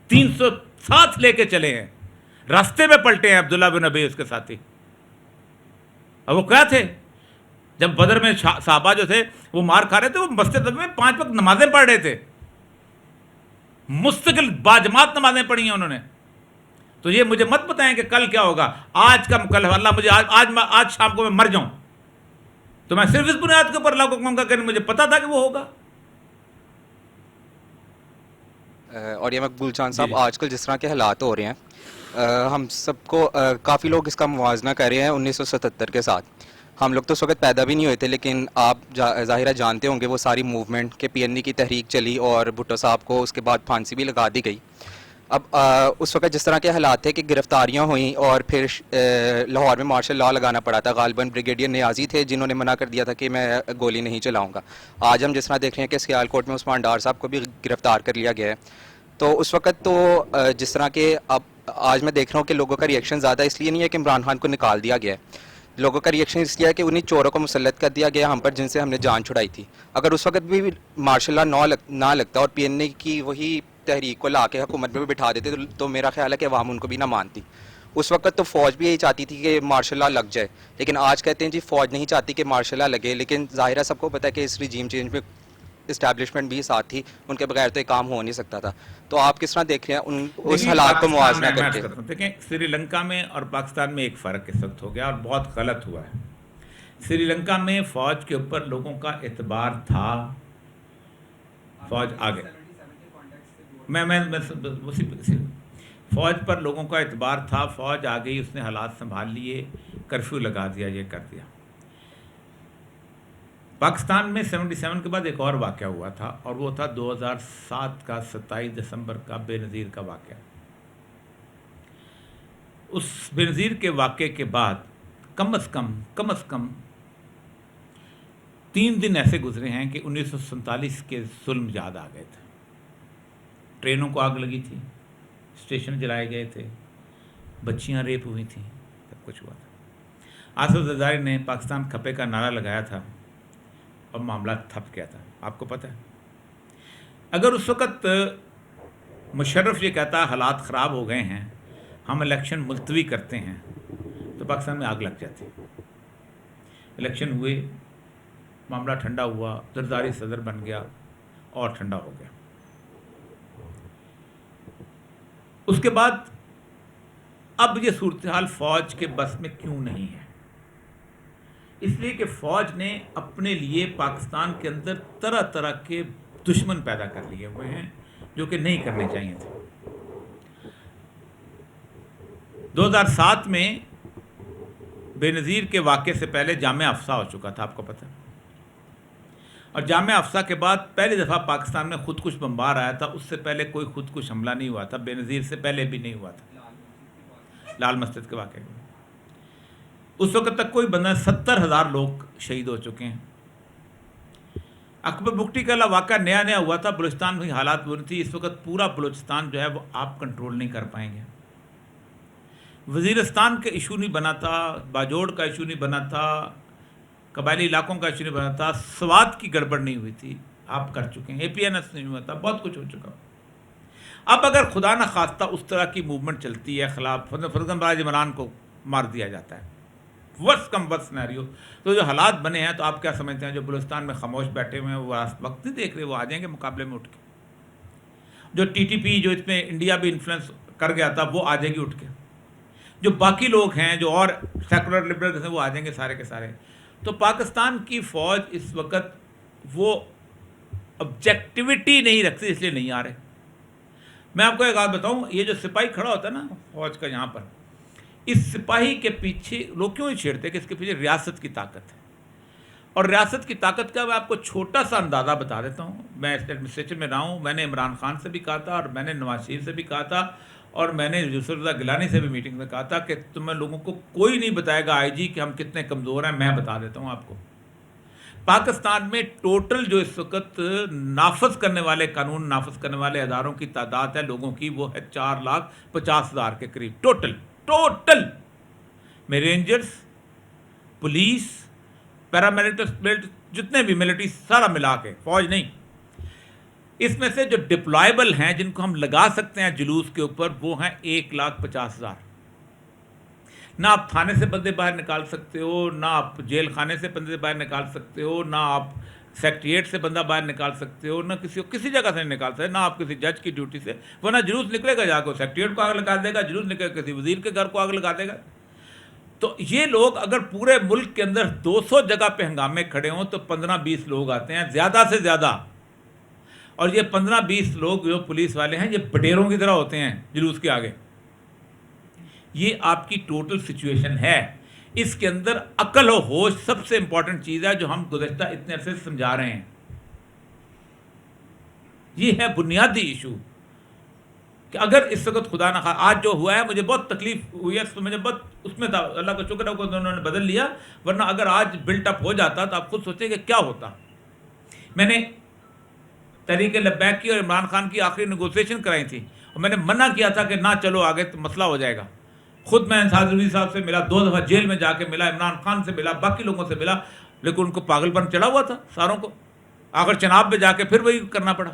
300 ساتھ لے کے چلے ہیں، راستے میں پلٹے ہیں عبداللہ بن ابی اس کے ساتھی۔ اور وہ کیا تھے؟ جب بدر میں صحابہ جو تھے وہ مار کھا رہے تھے، وہ مسجد میں 5 وقت نمازیں پڑھ رہے تھے، مستقل باجماعت نمازیں پڑھی ہیں انہوں نے۔ تو یہ مجھے مت بتائیں کہ کل کیا ہوگا، آج کا مکلف اللہ مجھے آج شام کو میں مر جاؤں تو میں صرف اس بنیاد کے اوپر اللہ کو کہوں گا کہ مجھے پتا تھا کہ وہ ہوگا۔ اور یہ مقبول چاند صاحب، آج کل جس طرح کے حالات ہو رہے ہیں، ہم سب کو کافی لوگ اس کا موازنہ کر رہے ہیں 1977 کے ساتھ۔ ہم لوگ تو اس وقت پیدا بھی نہیں ہوئے تھے، لیکن آپ ظاہرہ جانتے ہوں گے وہ ساری موومنٹ کہ پی این ای کی تحریک چلی اور بھٹو صاحب کو اس کے بعد پھانسی بھی لگا دی گئی۔ اب اس وقت جس طرح کے حالات تھے کہ گرفتاریاں ہوئیں اور پھر لاہور میں مارشل لا لگانا پڑا تھا، غالباً بریگیڈیئر نیازی تھے جنہوں نے منع کر دیا تھا کہ میں گولی نہیں چلاؤں گا۔ آج ہم جس طرح دیکھ رہے ہیں کہ سیال کوٹ میں عثمان ڈار صاحب کو بھی گرفتار کر لیا گیا ہے۔ تو اس وقت تو جس طرح کے اب آج میں دیکھ رہا ہوں کہ لوگوں کا ریئیکشن زیادہ اس لیے نہیں ہے کہ عمران خان کو نکال دیا گیا ہے، لوگوں کا ریئیکشن اس لیے ہے کہ انہیں چوروں کو مسلط کر دیا گیا ہم پر جن سے ہم نے جان چھڑائی تھی۔ اگر اس وقت بھی مارشل لا نہ لگتا اور پی این اے کی وہی تحریک کو لا کے حکومت میں بھی بٹھا دیتے تو میرا خیال ہے کہ عوام ان کو بھی نہ مانتی۔ اس وقت تو فوج بھی یہی چاہتی تھی کہ مارشل لا لگ جائے، لیکن آج کہتے ہیں جی فوج نہیں چاہتی کہ مارشل لا لگے، لیکن ظاہرہ سب کو پتہ ہے کہ اس ریجیم چینج میں اسٹیبلشمنٹ بھی ساتھ تھی، ان کے بغیر تو یہ کام ہو نہیں سکتا تھا۔ تو آپ کس طرح دیکھ رہے ہیں اس حالات کو موازنہ کر کے؟ دیکھیں سری لنکا میں اور پاکستان میں ایک فرق اس وقت ہو گیا اور بہت غلط ہوا ہے۔ سری لنکا میں فوج کے اوپر لوگوں کا اعتبار تھا، فوج آگے فوج پر لوگوں کا اعتبار تھا، فوج آ گئی، اس نے حالات سنبھال لیے، کرفیو لگا دیا، یہ کر دیا۔ پاکستان میں 77 کے بعد ایک اور واقعہ ہوا تھا اور وہ تھا 2007 کا 27 دسمبر کا بے نظیر کا واقعہ۔ اس بے نظیر کے واقعے کے بعد کم از کم 3 دن ایسے گزرے ہیں کہ 1947 کے ظلم یاد آ گئے تھے۔ ٹرینوں کو آگ لگی تھی، اسٹیشن جلائے گئے تھے، بچیاں ریپ ہوئی تھیں، سب کچھ ہوا تھا۔ آصف زرداری نے پاکستان کھپے کا نعرہ لگایا تھا اور معاملہ تھپ گیا تھا، آپ کو پتہ ہے۔ اگر اس وقت مشرف یہ کہتا حالات خراب ہو گئے ہیں، ہم الیکشن ملتوی کرتے ہیں، تو پاکستان میں آگ لگ جاتی۔ الیکشن ہوئے، معاملہ ٹھنڈا ہوا، زرداری صدر بن گیا اور ٹھنڈا ہو گیا۔ اس کے بعد اب یہ صورتحال فوج کے بس میں کیوں نہیں ہے؟ اس لیے کہ فوج نے اپنے لیے پاکستان کے اندر طرح طرح کے دشمن پیدا کر لیے ہوئے ہیں جو کہ نہیں کرنے چاہیے تھے۔ 2007 میں بے نظیر کے واقعے سے پہلے جامعہ افسا ہو چکا تھا، آپ کو پتہ ہے، اور جامعہ افسا کے بعد پہلی دفعہ پاکستان میں خودکش بمبار آیا تھا۔ اس سے پہلے کوئی خودکش حملہ نہیں ہوا تھا، بے نظیر سے پہلے بھی نہیں ہوا تھا، لال مسجد کے واقعے میں۔ اس وقت تک کوئی بندہ 70,000 لوگ شہید ہو چکے ہیں۔ اکبر بگٹی کا واقعہ نیا ہوا تھا، بلوچستان میں حالات بری تھی۔ اس وقت پورا بلوچستان جو ہے وہ آپ کنٹرول نہیں کر پائیں گے۔ وزیرستان کا ایشو نہیں بنا تھا، باجوڑ کا ایشو نہیں بنا تھا، قبائلی علاقوں کا ایشو نہیں بنا تھا، سوات کی گڑبڑ نہیں ہوئی تھی، آپ کر چکے ہیں، اے پی این ایس نہیں ہوا تھا، بہت کچھ ہو چکا۔ اب اگر خدا نہ خواستہ اس طرح کی موومنٹ چلتی ہے خلاف فرزن براج عمران کو مار دیا جاتا ہے، ورس کم ورس سینیریو، تو جو حالات بنے ہیں تو آپ کیا سمجھتے ہیں جو بلوچستان میں خاموش بیٹھے ہوئے ہیں وہ وقت نہیں دیکھ رہے، وہ آ جائیں گے مقابلے میں اٹھ کے۔ جو ٹی ٹی پی جو اس میں انڈیا بھی انفلوئنس کر گیا تھا وہ آ جائے گی اٹھ کے، جو باقی لوگ ہیں جو اور سیکولر لبرل ہیں وہ آ جائیں گے سارے کے سارے۔ تو پاکستان کی فوج اس وقت وہ آبجیکٹیوٹی نہیں رکھتی، اس لیے نہیں آ رہے۔ میں آپ کو ایک بات بتاؤں، یہ جو سپاہی کھڑا ہوتا ہے نا فوج کا یہاں پر، اس سپاہی کے پیچھے لوگ کیوں نہیں چھیڑتے کہ اس کے پیچھے ریاست کی طاقت ہے، اور ریاست کی طاقت کا میں آپ کو چھوٹا سا اندازہ بتا دیتا ہوں۔ میں اس ایڈمنسٹریشن میں رہا ہوں، میں نے عمران خان سے بھی کہا تھا اور میں نے نواز شریف سے بھی کہا تھا اور میں نے یوسف رضا گیلانی سے بھی میٹنگ میں کہا تھا کہ تمہیں لوگوں کو کوئی نہیں بتائے گا آئی جی کہ ہم کتنے کمزور ہیں، میں بتا دیتا ہوں آپ کو۔ پاکستان میں ٹوٹل جو اس وقت نافذ کرنے والے قانون نافذ کرنے والے اداروں کی تعداد ہے لوگوں کی، وہ ہے 4,50,000 کے قریب ٹوٹل میں رینجرز، پولیس، پیراملٹری، جتنے بھی ملٹری سارا ملا کے، فوج نہیں، اس میں سے جو ڈپلائبل ہیں جن کو ہم لگا سکتے ہیں جلوس کے اوپر وہ ہیں 1,50,000۔ نہ آپ تھانے سے بندے باہر نکال سکتے ہو، نہ آپ جیل خانے سے بندے باہر نکال سکتے ہو، نہ آپ سیکٹریٹ سے بندہ باہر نکال سکتے ہو، نہ کسی جگہ سے نہیں نکال سکتے، نہ آپ کسی جج کی ڈیوٹی سے، ورنہ جلوس نکلے گا جا کے سیکٹریٹ کو آگ لگا دے گا، جلوس نکلے گا کسی وزیر کے گھر کو آگ لگا دے گا۔ تو یہ لوگ اگر پورے ملک کے اندر 200 جگہ پہ ہنگامے کھڑے ہوں تو 15-20 لوگ آتے ہیں زیادہ سے زیادہ، اور یہ 15-20 لوگ جو پولیس والے ہیں یہ بٹیروں کی طرح ہوتے ہیں جلوس کے آگے۔ یہ آپ کی ٹوٹل سچویشن ہے، اس کے اندر عقل و ہوش سب سے امپورٹنٹ چیز ہے جو ہم گزشتہ اتنے عرصے سے سمجھا رہے ہیں۔ یہ ہے بنیادی ایشو کہ اگر اس وقت خدا نہ خواہ آج جو ہوا ہے مجھے بہت تکلیف ہوئی ہے، مجھے بہت اس میں تھا، اللہ کا شکر ہے کہ انہوں نے بدل لیا، ورنہ اگر آج بلٹ اپ ہو جاتا تو آپ خود سوچیں کہ کیا ہوتا۔ میں نے تحریک لبیک کی اور عمران خان کی آخری نیگوسیشن کرائی تھی اور میں نے منع کیا تھا کہ نہ چلو آگے تو مسئلہ ہو جائے گا۔ خود میں انصاری صاحب سے ملا، 2 دفعہ جیل میں جا کے ملا، عمران خان سے ملا، باقی لوگوں سے ملا، لیکن ان کو پاگل پن چڑھا ہوا تھا ساروں کو، آخر چناب میں جا کے پھر وہی کرنا پڑا۔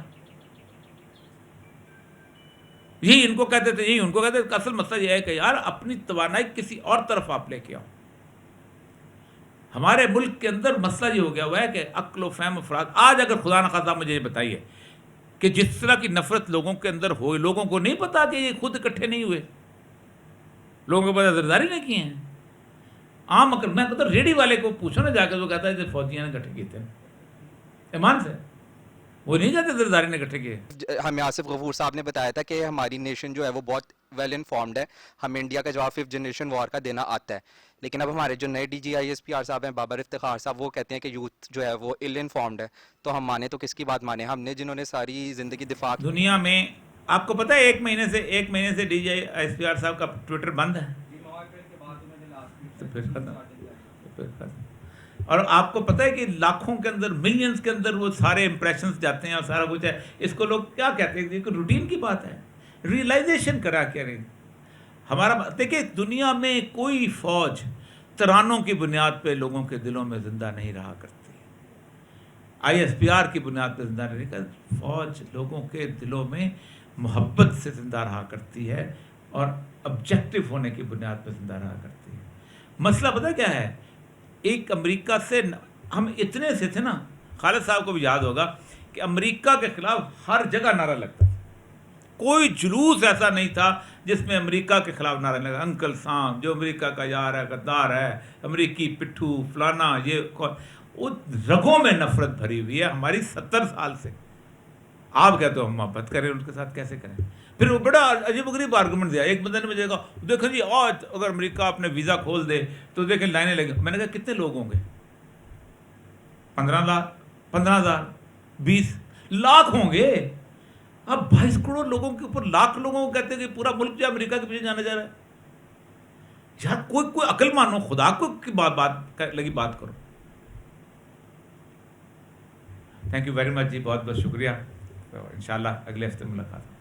یہی ان کو کہتے تھے، یہی ان کو کہتے تھے۔ اصل مسئلہ یہ ہے کہ یار اپنی توانائی کسی اور طرف آپ لے کے آؤ۔ ہمارے ملک کے اندر مسئلہ یہ ہو گیا ہوا ہے کہ عقل و فہم افراد، آج اگر خدا نخواستہ مجھے یہ بتائیے کہ جس طرح کی نفرت لوگوں کے اندر ہوئی، لوگوں کو نہیں پتا کہ یہ خود اکٹھے نہیں ہوئے، لوگوں کو پتا زرداری نہیں کیے ہیں۔ عام میں مطلب ریڈی والے کو پوچھو نا جا کے، وہ کہتا ہے کہ فوجیاں نے اکٹھے کیے تھے، ایمان سے وہ نہیں کہتے زرداری نے اکٹھے کیے۔ ہمیں آصف غفور صاحب نے بتایا تھا کہ ہماری نیشن جو ہے وہ بہت ویل انفارمڈ ہے، ہمیں انڈیا کا جواب 5th جنریشن وار کا دینا آتا ہے، لیکن اب ہمارے جو نئے DGISPR صاحب ہیں بابر افتخار صاحب، وہ کہتے ہیں کہ یوتھ جو ہے وہ ill informed ہے، تو ہم مانے تو کس کی بات مانے؟ ہم نے جنہوں نے ساری زندگی دفاع دنیا میں آپ کو پتہ ہے ایک مہینے سے DGISPR صاحب کا ٹویٹر بند ہے، تو پھر ختم۔ اور آپ کو پتہ ہے کہ لاکھوں کے اندر، ملینز کے اندر وہ سارے امپریشنز جاتے ہیں اور سارا کچھ ہے۔ اس کو لوگ کیا کہتے ہیں؟ کہ روٹین کی بات ہے، ریئلائزیشن کرا کے رہی۔ ہمارا دیکھیں دنیا میں کوئی فوج ترانوں کی بنیاد پہ لوگوں کے دلوں میں زندہ نہیں رہا کرتی، ISPR کی بنیاد پہ زندہ نہیں کرتی۔ فوج لوگوں کے دلوں میں محبت سے زندہ رہا کرتی ہے اور آبجیکٹو ہونے کی بنیاد پہ زندہ رہا کرتی ہے۔ مسئلہ پتہ کیا ہے؟ ایک امریکہ سے ہم اتنے سے تھے نا، خالد صاحب کو بھی یاد ہوگا کہ امریکہ کے خلاف ہر جگہ نعرہ لگتا تھا، کوئی جلوس ایسا نہیں تھا جس میں امریکہ کے خلاف نعرہ لگا، انکل سام جو امریکہ کا یار ہے، غدار ہے، امریکی پٹھو فلانا، یہ وہ رگوں میں نفرت بھری ہوئی ہے ہماری 70 سال سے۔ آپ کہتے ہو ہم محبت کریں ان کے ساتھ، کیسے کریں؟ پھر وہ بڑا عجیب و غریب آرگومنٹ دیا، ایک بندے نے مجھے کہا دیکھو جی آج اگر امریکہ اپنے ویزا کھول دے تو دیکھیں لائنیں لگیں۔ میں نے کہا کتنے لوگ ہوں گے؟ 15 لاکھ، 15,000، 20 لاکھ ہوں گے۔ اب 22 کروڑ لوگوں کے اوپر لاکھ لوگوں کو کہتے ہیں کہ پورا ملک جو امریکہ کے پیچھے جانا جا رہا ہے۔ یار کوئی عقل مانو، خدا کو کی بات لگی بات کرو۔ تھینک یو ویری مچ جی، بہت بہت شکریہ، انشاءاللہ اگلے ہفتے ملاقات۔